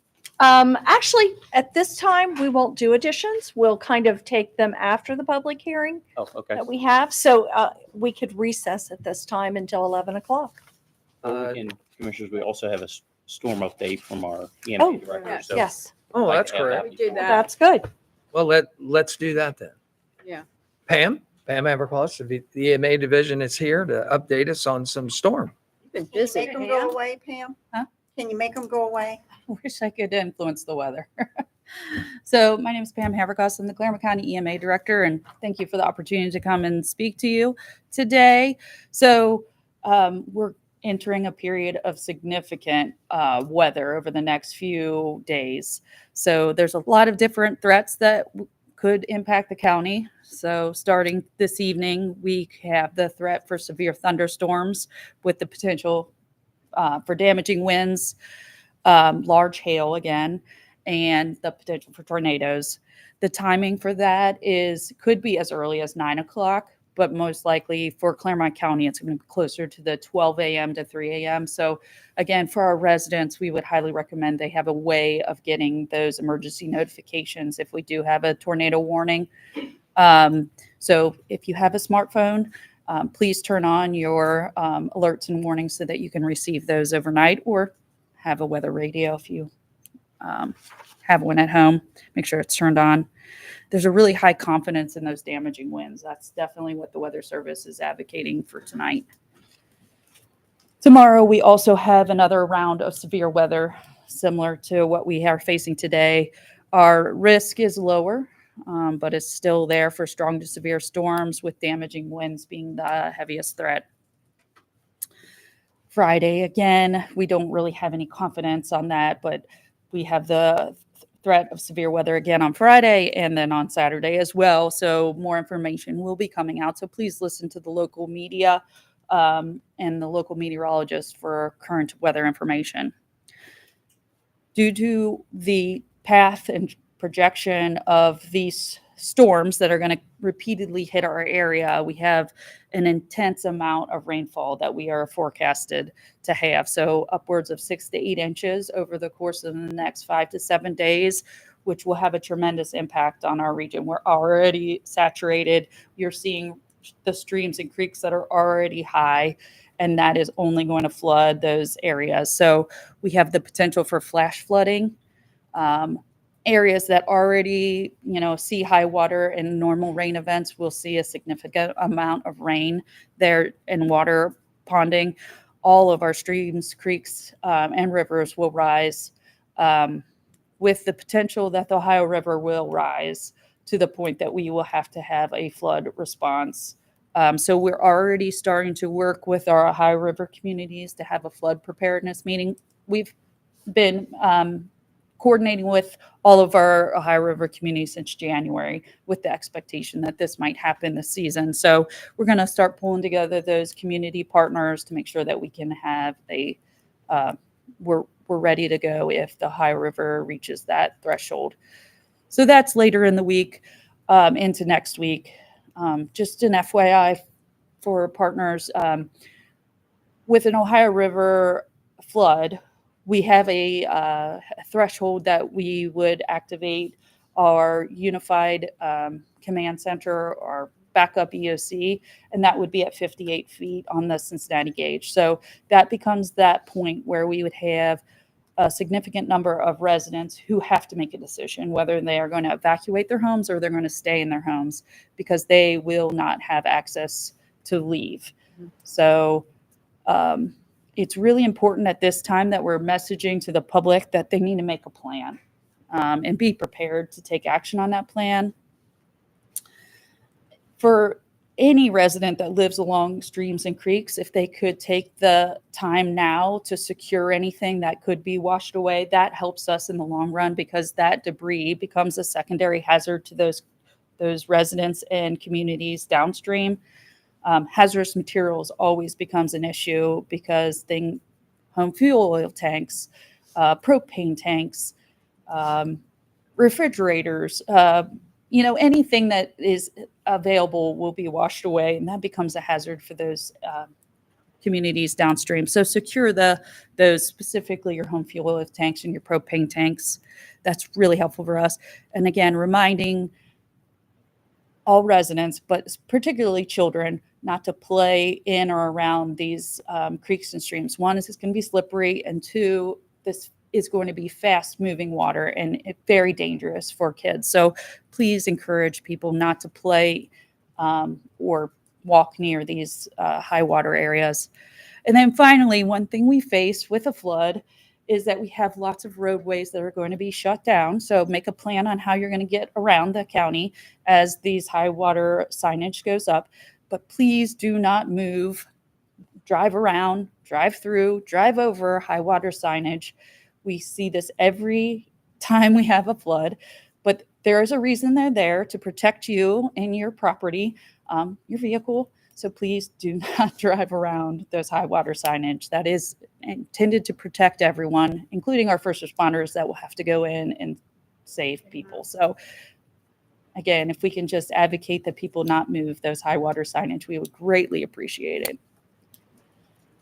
Actually, at this time, we won't do additions. We'll kind of take them after the public hearing Oh, okay. that we have. So we could recess at this time until 11 o'clock. And Commissioners, we also have a storm update from our Oh, EMA director. So yes. Oh, I'd like that's to have correct. We that do before- that. That's good. Well, let's do that then. Yeah. Pam Abercross, the EMA division is here to update us on some storm. You've been busy. Make them go away, Pam? Huh? Can you make them go away? I wish I could influence the weather. So my name is Pam Haverkoss. I'm the Clermont County EMA Director, and thank you for the opportunity to come and speak to you today. So we're entering a period of significant weather over the next few days. So there's a lot of different threats that could impact the county. So starting this evening, we have the threat for severe thunderstorms with the potential for damaging winds, large hail again, and the potential for tornadoes. The timing for that could be as early as 9 o'clock, but most likely for Clermont County, it's going to be closer to the 12 a.m. to 3 a.m. So again, for our residents, we would highly recommend they have a way of getting those emergency notifications if we do have a tornado warning. So if you have a smartphone, please turn on your alerts and warnings so that you can receive those overnight, or have a weather radio if you have one at home. Make sure it's turned on. There's a really high confidence in those damaging winds. That's definitely what the Weather Service is advocating for tonight. Tomorrow, we also have another round of severe weather similar to what we are facing today. Our risk is lower, but it's still there for strong to severe storms, with damaging winds being the heaviest threat. Friday, again, we don't really have any confidence on that, but we have the threat of severe weather again on Friday and then on Saturday as well. So more information will be coming out. So please listen to the local media and the local meteorologists for current weather information. Due to the path and projection of these storms that are going to repeatedly hit our area, we have an intense amount of rainfall that we are forecasted to have. So upwards of 6 to 8 inches over the course of the next 5 to 7 days. which will have a tremendous impact on our region. We're already saturated. You're seeing the streams and creeks that are already high, and that is only going to flood those areas. So we have the potential for flash flooding. Areas that already, see high water and normal rain events will see a significant amount of rain there and water ponding. All of our streams, creeks, and rivers will rise, with the potential that the Ohio River will rise to the point that we will have to have a flood response. So we're already starting to work with our Ohio River communities to have a flood preparedness meeting. We've been coordinating with all of our Ohio River communities since January with the expectation that this might happen this season. So we're going to start pulling together those community partners to make sure that we can have we're ready to go if the Ohio River reaches that threshold. So that's later in the week, into next week. Just an FYI for partners, with an Ohio River flood, we have a threshold that we would activate our unified command center, our backup EOC, and that would be at 58 feet on the Cincinnati gauge. So that becomes that point where we would have a significant number of residents who have to make a decision whether they are going to evacuate their homes or they're going to stay in their homes because they will not have access to leave. So it's really important at this time that we're messaging to the public that they need to make a plan and be prepared to take action on that plan. For any resident that lives along streams and creeks, if they could take the time now to secure anything that could be washed away, that helps us in the long run because that debris becomes a secondary hazard to those residents and communities downstream. Hazardous materials always becomes an issue because home fuel oil tanks, propane tanks, refrigerators, anything that is available will be washed away, and that becomes a hazard for those communities downstream. So secure those, specifically your home fuel oil tanks and your propane tanks. That's really helpful for us. And again, reminding all residents, but particularly children, not to play in or around these creeks and streams. One is it's going to be slippery, and two, this is going to be fast moving water and very dangerous for kids. So please encourage people not to play or walk near these high water areas. And then finally, one thing we face with a flood is that we have lots of roadways that are going to be shut down. So make a plan on how you're going to get around the county as these high water signage goes up. But please do not move, drive around, drive through, drive over high water signage. We see this every time we have a flood, but there is a reason they're there to protect you and your property, your vehicle. So please do not drive around those high water signage. That is intended to protect everyone, including our first responders that will have to go in and save people. So again, if we can just advocate that people not move those high water signage, we would greatly appreciate it.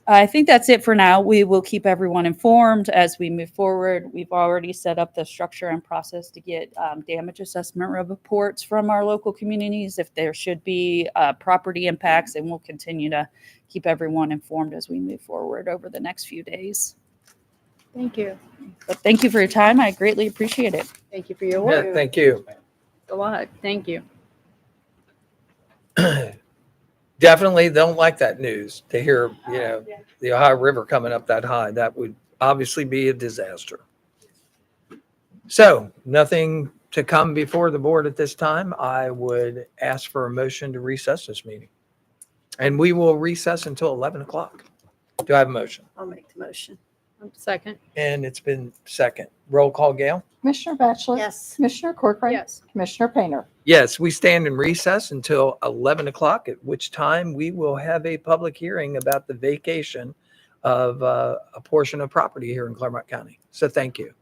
I think that's it for now. We will keep everyone informed as we move forward. We've already set up the structure and process to get damage assessment reports from our local communities if there should be property impacts, and we'll continue to keep everyone informed as we move forward over the next few days. Thank you. But thank you for your time. I greatly appreciate it. Thank you for your work. Yeah, thank you. A lot. Thank you. Definitely don't like that news to hear, the Ohio River coming up that high. That would obviously be a disaster. So nothing to come before the board at this time. I would ask for a motion to recess this meeting. And we will recess until 11 o'clock. Do I have a motion? I'll make the motion. Second. And it's been second. Roll call, Gail? Commissioner Batchelor? Yes. Commissioner Corcoran? Yes. Commissioner Painter? Yes, we stand in recess until 11 o'clock, at which time we will have a public hearing about the vacation of a portion of property here in Clermont County. So thank you.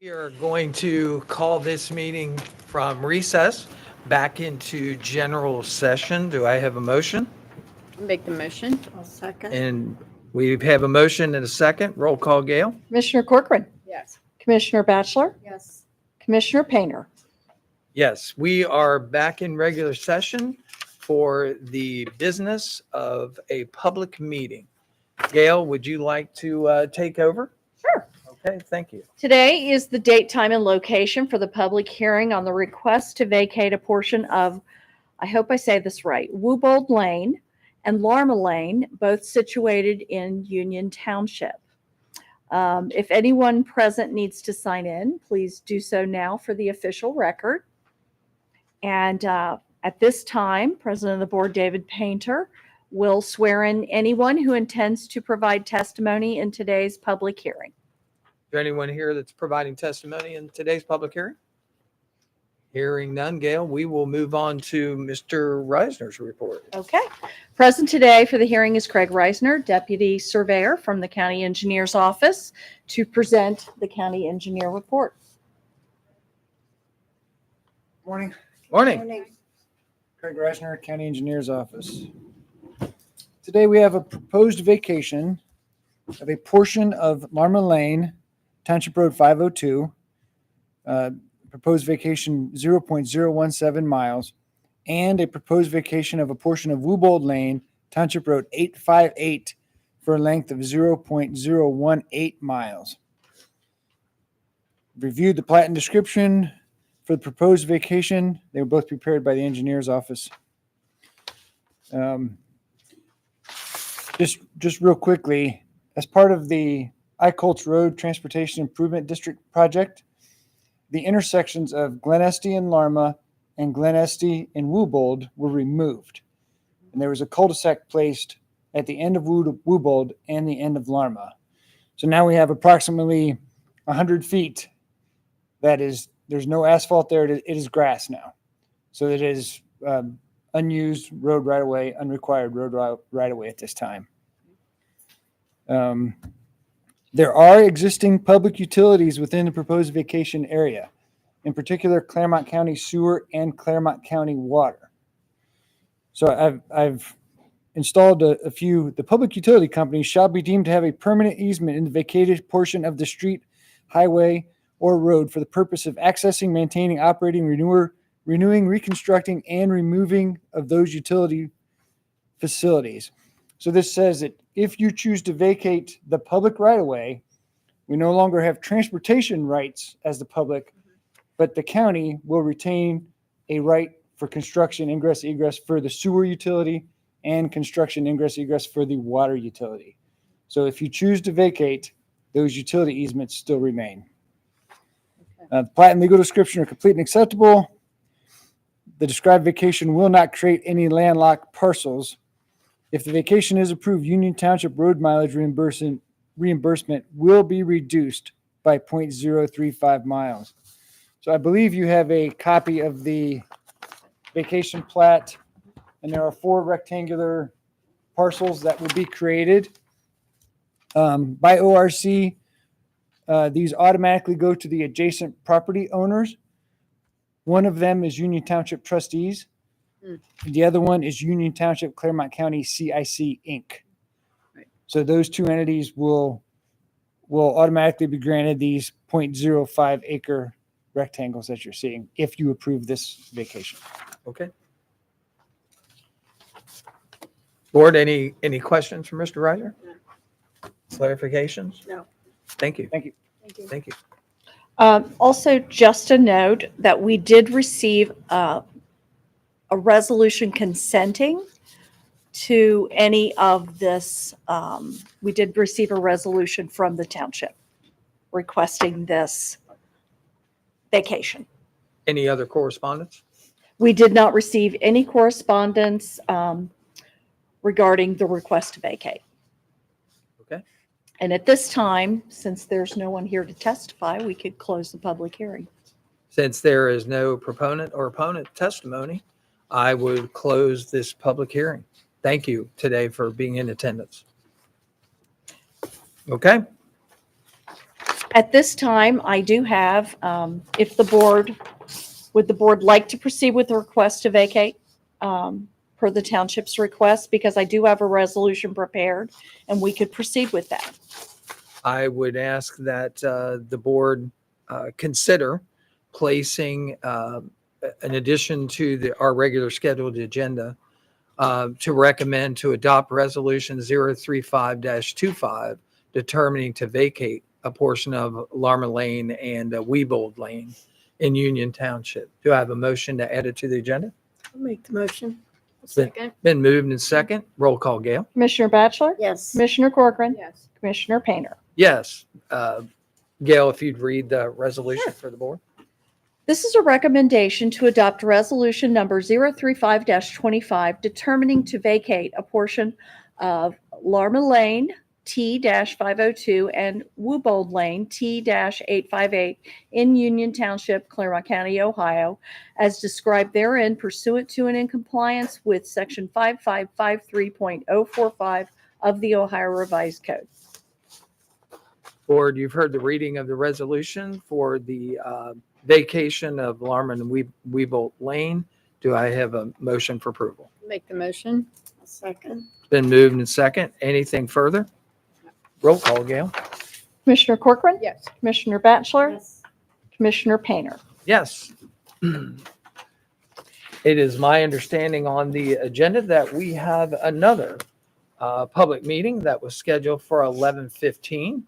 We are going to call this meeting from recess back into general session. Do I have a motion? Make the motion. I'll second. And we have a motion and a second. Roll call, Gail. Commissioner Corcoran, Yes. Commissioner Batchelor, Yes. Commissioner Painter. Yes, we are back in regular session for the business of a public meeting. Gail, would you like to take over? Sure. Okay, thank you. Today is the date, time, and location for the public hearing on the request to vacate a portion of, I hope I say this right, Woobold Lane and Larma Lane, both situated in Union Township. If anyone present needs to sign in, please do so now for the official record. And at this time, President of the Board, David Painter, will swear in anyone who intends to provide testimony in today's public hearing. Is there anyone here that's providing testimony in today's public hearing? Hearing none, Gail, we will move on to Mr. Reisner's report. Okay. Present today for the hearing is Craig Reisner, Deputy Surveyor from the County Engineer's Office, to present the County Engineer report. Morning. Morning. Craig Reisner, County Engineer's Office. Today we have a proposed vacation of a portion of Larma Lane, Township Road 502, proposed vacation 0.017 miles, and a proposed vacation of a portion of Woobold Lane, Township Road 858, for a length of 0.018 miles. Reviewed the plat and description for the proposed vacation. They were both prepared by the engineer's office. Just real quickly, as part of the I-Colts Road Transportation Improvement District project, the intersections of Glen Estee and Larma and Glen Estee and Woobold were removed. And there was a cul-de-sac placed at the end of Woobold and the end of Larma. So now we have approximately 100 feet that is, there's no asphalt there. It is grass now. So it is unused road right-of-way, unrequired road right-of-way at this time. There are existing public utilities within the proposed vacation area, in particular Clermont County Sewer and Clermont County Water. So I've installed a few. The public utility companies shall be deemed to have a permanent easement in the vacated portion of the street, highway, or road for the purpose of accessing, maintaining, operating, renewing, reconstructing, and removing of those utility facilities. So this says that if you choose to vacate the public right-of-way, we no longer have transportation rights as the public, but the county will retain a right for construction, ingress, egress for the sewer utility and construction, ingress, egress for the water utility. So if you choose to vacate, those utility easements still remain. The plat and legal description are complete and acceptable. The described vacation will not create any landlocked parcels. If the vacation is approved, Union Township road mileage reimbursement will be reduced by 0.035 miles. So I believe you have a copy of the vacation plat, and there are 4 rectangular parcels that will be created. By ORC, these automatically go to the adjacent property owners. One of them is Union Township trustees. The other one is Union Township Clermont County CIC Inc. Right. So those 2 entities will automatically be granted these 0.05 acre rectangles that you're seeing if you approve this vacation. Okay. Board, any questions for Mr. Reisner? Clarifications? No. Thank you. Thank you. Thank you. Also, just a note that we did receive a resolution consenting to any of this. We did receive a resolution from the township requesting this vacation. Any other correspondence? We did not receive any correspondence regarding the request to vacate. Okay. And at this time, since there's no one here to testify, we could close the public hearing. Since there is no proponent or opponent testimony, I would close this public hearing. Thank you today for being in attendance. Okay. At this time, I do have, if would the board like to proceed with the request to vacate per the township's request? Because I do have a resolution prepared and we could proceed with that. I would ask that the board consider placing, in addition to our regular scheduled agenda, to recommend to adopt Resolution 035-25, determining to vacate a portion of Larma Lane and Weebold Lane in Union Township. Do I have a motion to add it to the agenda? I'll make the motion. Been moved and second. Roll call, Gail. Commissioner Batchelor? Yes. Commissioner Corcoran? Yes. Commissioner Painter? Yes. Gail, if you'd read the resolution for the board. This is a recommendation to adopt resolution number 035-25, determining to vacate a portion of Larma Lane T-502 and Woobold Lane T-858 in Union Township, Clermont County, Ohio, as described therein pursuant to and in compliance with section 5553.045 of the Ohio Revised Code. Board, you've heard the reading of the resolution for the vacation of Larma and Weebold Lane. Do I have a motion for approval? Make the motion. Second. Been moved and second. Anything further? Roll call, Gail. Commissioner Corcoran? Yes. Commissioner Batchelor? Yes. Commissioner Painter? Yes. It is my understanding on the agenda that we have another public meeting that was scheduled for 11:15,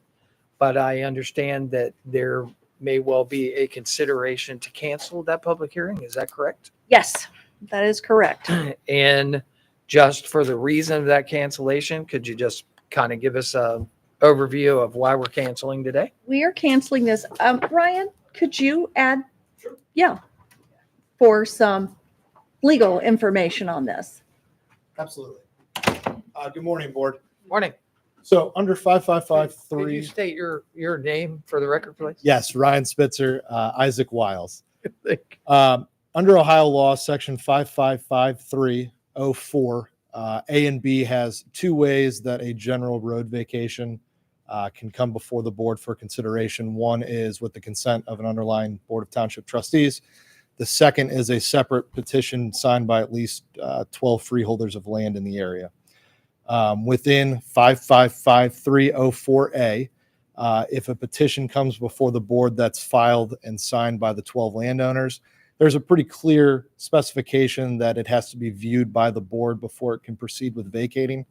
but I understand that there may well be a consideration to cancel that public hearing. Is that correct? Yes, that is correct. And just for the reason of that cancellation, could you just kind of give us a overview of why we're canceling today? We are canceling this. Ryan, could you add? Sure. Yeah. For some legal information on this. Absolutely. Good morning, board. Morning. So under Could you 5553, state your name for the record, please? yes, Ryan Spitzer, Isaac Wiles. Under Ohio law, section 555304, A and B has two ways that a general road vacation can come before the board for consideration. One is with the consent of an underlying Board of Township Trustees. The second is a separate petition signed by at least 12 freeholders of land in the area. Within 555304A, if a petition comes before the board that's filed and signed by the 12 landowners, there's a pretty clear specification that it has to be viewed by the board before it can proceed with vacating.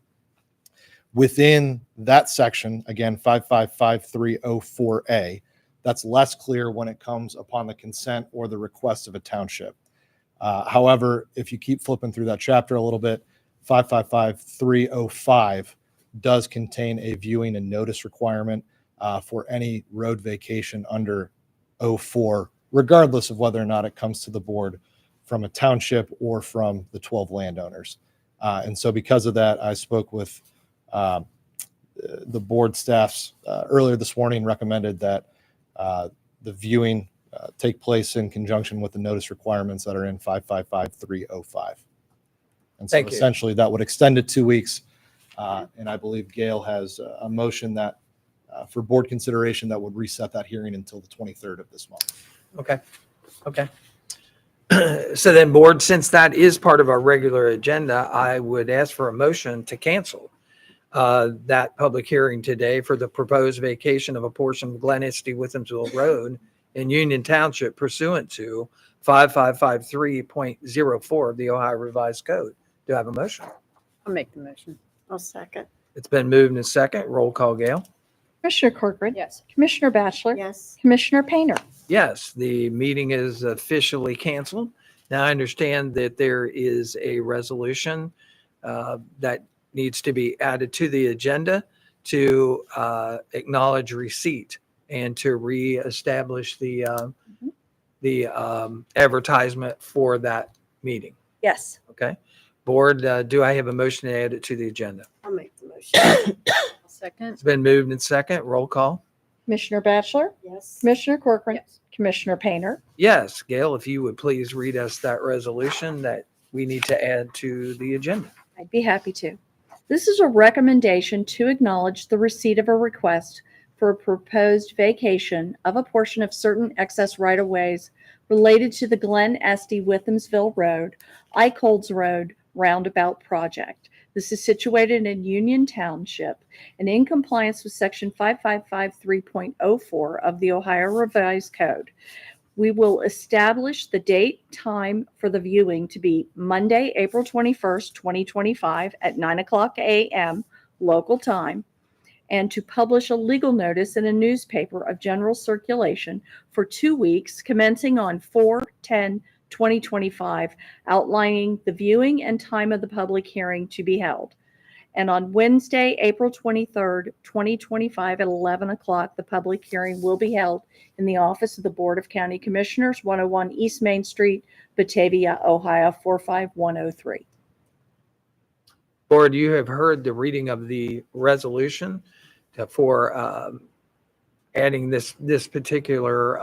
Within that section, again, 555304A, that's less clear when it comes upon the consent or the request of a township. However, if you keep flipping through that chapter a little bit, 555305 does contain a viewing and notice requirement for any road vacation under 04, regardless of whether or not it comes to the board from a township or from the 12 landowners. And so because of that, I spoke with the board staffs earlier this morning, recommended that the viewing take place in conjunction with the notice requirements that are in 555305. And so Thank you. essentially that would extend it 2 weeks. And I believe Gail has a motion that for board consideration that would reset that hearing until the 23rd of this month. Okay. Okay. So then, board, since that is part of our regular agenda, I would ask for a motion to cancel that public hearing today for the proposed vacation of a portion of Glen Estey-Withamsville Road in Union Township pursuant to 5553.04 of the Ohio Revised Code. Do I have a motion? I'll make the motion. I'll second. It's been moved and second. Roll call, Gail. Commissioner Corcoran? Yes. Commissioner Batchelor? Yes. Commissioner Painter? Yes, the meeting is officially canceled. Now I understand that there is a resolution that needs to be added to the agenda to acknowledge receipt and to reestablish the advertisement for that meeting. Yes. Okay. Board, do I have a motion to add it to the agenda? I'll make the motion. Second. It's been moved and second. Roll call. Commissioner Batchelor? Yes. Commissioner Corcoran? Yes. Commissioner Painter? Yes, Gail, if you would please read us that resolution that we need to add to the agenda. I'd be happy to. This is a recommendation to acknowledge the receipt of a request for a proposed vacation of a portion of certain excess right-of-ways related to the Glen Estee Withamsville Road, Eichholz Road roundabout project. This is situated in Union Township and in compliance with Section 5553.04 of the Ohio Revised Code. We will establish the date, time for the viewing to be Monday, April 21st, 2025 at 9:00 a.m. local time, and to publish a legal notice in a newspaper of general circulation for 2 weeks commencing on 4/10/2025, outlining the viewing and time of the public hearing to be held. And on Wednesday, April 23rd, 2025 at 11 o'clock, the public hearing will be held in the office of the Board of County Commissioners, 101 East Main Street, Batavia, Ohio, 45103. Board, you have heard the reading of the resolution for adding this particular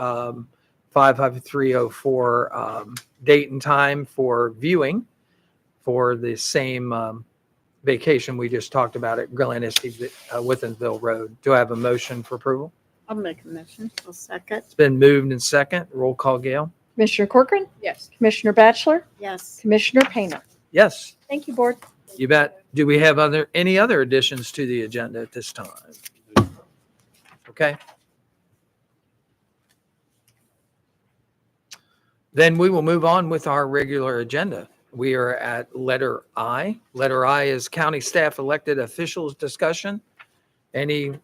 55304 date and time for viewing for the same vacation we just talked about at Glen Estee Withamsville Road. Do I have a motion for approval? I'll make a motion. I'll second. It's been moved and second. Roll call, Gail. Commissioner Corcoran? Yes. Commissioner Batchelor? Yes. Commissioner Painter? Yes, Thank you, Board. you bet. Do we have any other additions to the agenda at this time? Okay. Then we will move on with our regular agenda. We are at letter I. Letter I is county staff elected officials discussion. Any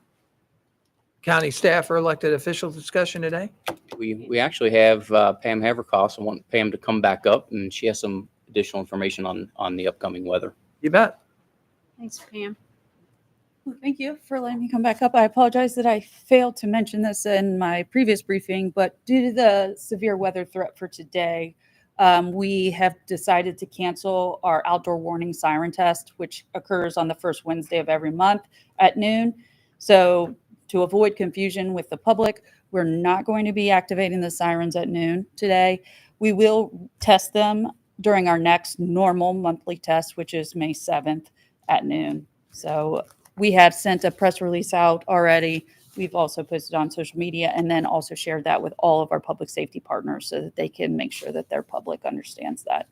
county staff or elected official discussion today? We actually have Pam Haverkoff. I want Pam to come back up, and she has some additional information on the upcoming weather. You bet. Thanks, Pam. Well, thank you for letting me come back up. I apologize that I failed to mention this in my previous briefing, but due to the severe weather threat for today, we have decided to cancel our outdoor warning siren test, which occurs on the first Wednesday of every month at noon. So to avoid confusion with the public, we're not going to be activating the sirens at noon today. We will test them during our next normal monthly test, which is May 7th at noon. So we have sent a press release out already. We've also posted on social media and then also shared that with all of our public safety partners so that they can make sure that their public understands that.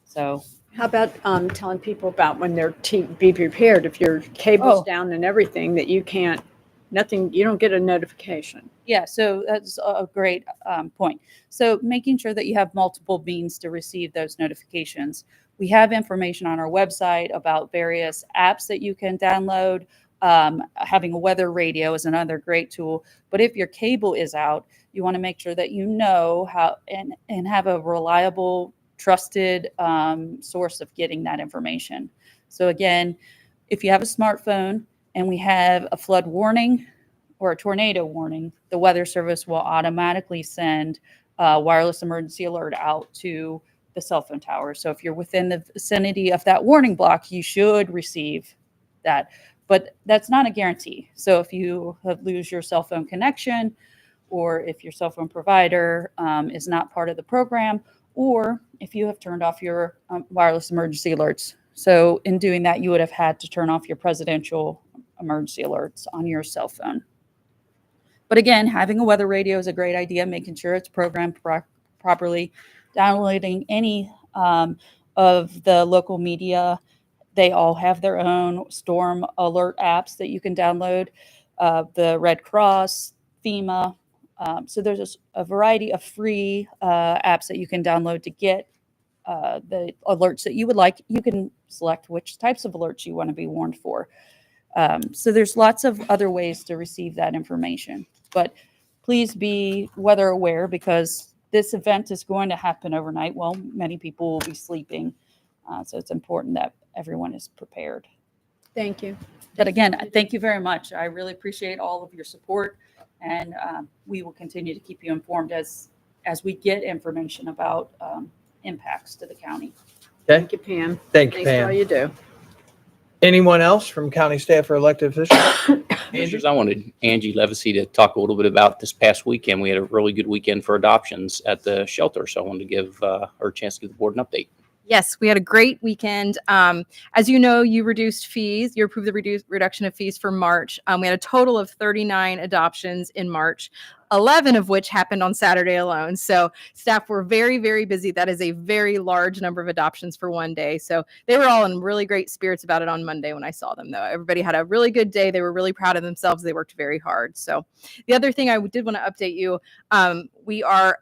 So How about telling people about when they're be prepared if your cable's Oh. down and everything that you can't, nothing, you don't get a notification. yeah, so that's a great point. So making sure that you have multiple means to receive those notifications. We have information on our website about various apps that you can download. Having a weather radio is another great tool. But if your cable is out, you want to make sure that you know how and have a reliable, trusted source of getting that information. So again, if you have a smartphone and we have a flood warning or a tornado warning, the Weather Service will automatically send a wireless emergency alert out to the cell phone tower. So if you're within the vicinity of that warning block, you should receive that. But that's not a guarantee. So if you lose your cell phone connection, or if your cell phone provider is not part of the program, or if you have turned off your wireless emergency alerts. So in doing that, you would have had to turn off your presidential emergency alerts on your cell phone. But again, having a weather radio is a great idea, making sure it's programmed properly, downloading any of the local media. They all have their own storm alert apps that you can download, the Red Cross, FEMA. So there's a variety of free apps that you can download to get the alerts that you would like. You can select which types of alerts you want to be warned for. So there's lots of other ways to receive that information. But please be weather aware because this event is going to happen overnight. Well, many people will be sleeping. So it's important that everyone is prepared. Thank you. But again, thank you very much. I really appreciate all of your support. And we will continue to keep you informed as we get information about impacts to the county. Okay. Thank you, Pam. Thank you, Thanks for all Pam. you do. Anyone else from county staff or elected officials? Commissioners, I wanted Angie Levacy to talk a little bit about this past weekend. We had a really good weekend for adoptions at the shelter, so I wanted to give her a chance to give the board an update. Yes, we had a great weekend. As you know, you reduced fees. You approved the reduction of fees for March. We had a total of 39 adoptions in March, 11 of which happened on Saturday alone. So staff were very, very busy. That is a very large number of adoptions for one day. So they were all in really great spirits about it on Monday when I saw them, though. Everybody had a really good day. They were really proud of themselves. They worked very hard. So the other thing I did want to update you, we are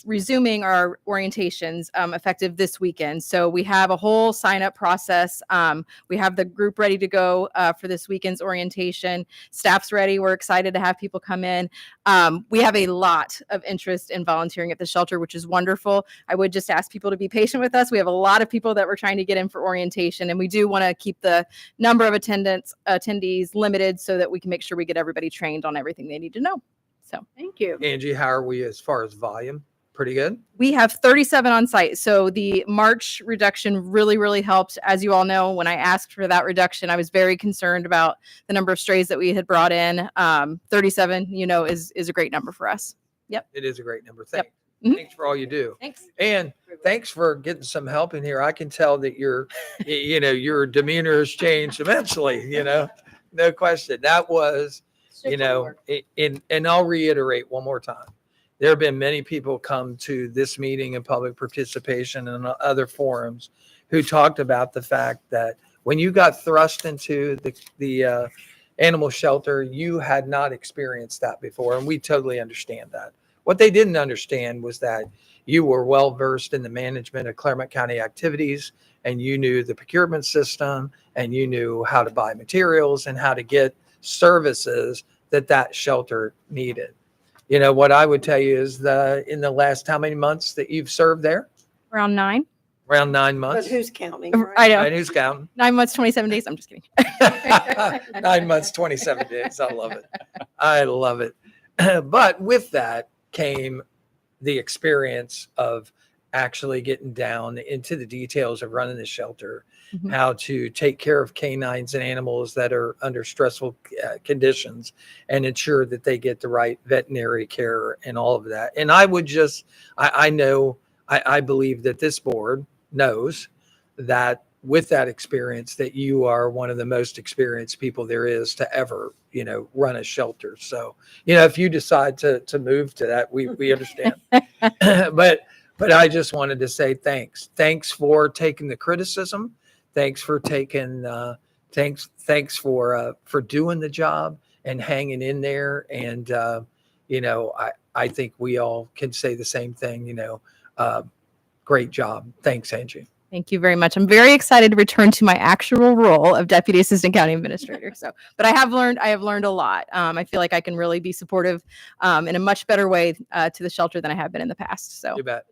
resuming our orientations effective this weekend. So we have a whole sign up process. We have the group ready to go for this weekend's orientation. Staff's ready. We're excited to have people come in. We have a lot of interest in volunteering at the shelter, which is wonderful. I would just ask people to be patient with us. We have a lot of people that we're trying to get in for orientation, and we do want to keep the number of attendees limited so that we can make sure we get everybody trained on everything they need to know. So Thank you. Angie, how are we as far as volume? Pretty good? we have 37 on site. So the March reduction really, really helped. As you all know, when I asked for that reduction, I was very concerned about the number of strays that we had brought in. 37, is a great number for us. Yep. It is a great number. Yep. Thanks for all you do. Thanks. And thanks for getting some help in here. I can tell that your demeanor has changed immensely, no question. That was, and I'll reiterate one more time. There have been many people come to this meeting and public participation and other forums who talked about the fact that when you got thrust into the animal shelter, you had not experienced that before. And we totally understand that. What they didn't understand was that you were well versed in the management of Clermont County activities, and you knew the procurement system, and you knew how to buy materials and how to get services that shelter needed. What I would tell you is in the last how many months that you've served there? Around 9. Around 9 But months. who's counting? I know. And who's counting? 9 months, 27 days. I'm just kidding. 9 months, 27 days. I love it. I love it. But with that came the experience of actually getting down into the details of running the shelter, how to take care of canines and animals that are under stressful conditions and ensure that they get the right veterinary care and all of that. And I would I believe that this board knows that with that experience that you are one of the most experienced people there is to ever, run a shelter. So, if you decide to move to that, we understand. But I just wanted to say thanks. Thanks for taking the criticism. Thanks for taking thanks for doing the job and hanging in there. And I think we all can say the same thing. Great job. Thanks, Angie. Thank you very much. I'm very excited to return to my actual role of Deputy Assistant County Administrator. But I have learned a lot. I feel like I can really be supportive in a much better way to the shelter than I have been in the past. So You bet.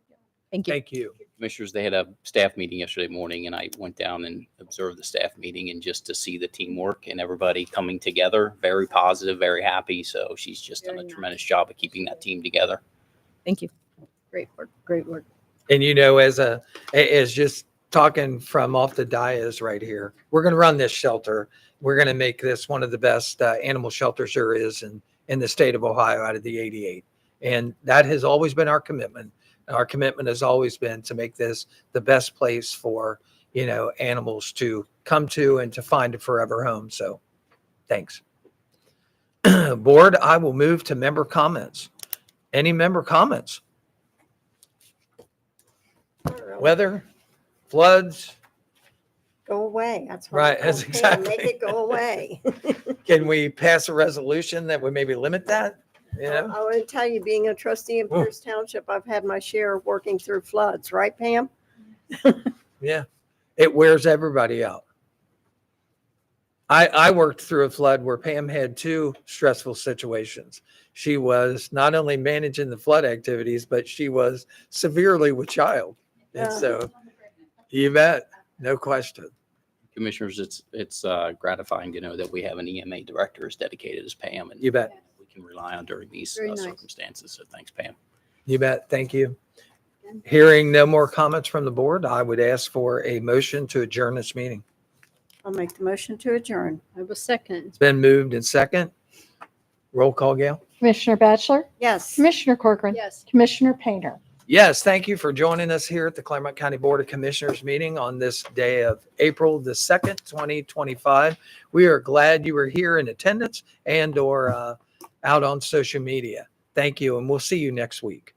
thank you. Thank you. Commissioners, they had a staff meeting yesterday morning, and I went down and observed the staff meeting, and just to see the teamwork and everybody coming together, very positive, very happy. So she's just done a tremendous job of keeping that team together. Thank you. Great work. Great work. And as just talking from off the dais right here, we're going to run this shelter. We're going to make this one of the best animal shelters there is in the state of Ohio out of the 88. And that has always been our commitment. Our commitment has always been to make this the best place for, animals to come to and to find a forever home. So thanks. Board, I will move to member comments. Any member comments? Weather, floods. Go away. That's what Right, I that's told Pam, exactly. Make it go away. Can we pass a resolution that would maybe limit that? I want to tell you, being a trustee in Pierce Township, I've had my share of working through floods, right, Pam? Yeah, it wears everybody out. I worked through a flood where Pam had two stressful situations. She was not only managing the flood activities, but she was severely with child. And so you bet, no question. Commissioners, it's gratifying to know that we have an EMA director as dedicated as Pam, and You bet. we can rely on during these Very nice. circumstances. So thanks, Pam. You bet. Thank you. Hearing no more comments from the board, I would ask for a motion to adjourn this meeting. I'll make the motion to adjourn. I was second. It's been moved and second. Roll call, Gail. Commissioner Batchelor, Yes. Commissioner Corcoran, Yes. Commissioner Painter. Yes, thank you for joining us here at the Clermont County Board of Commissioners meeting on this day of April the 2nd, 2025. We are glad you were here in attendance and or out on social media. Thank you, and we'll see you next week.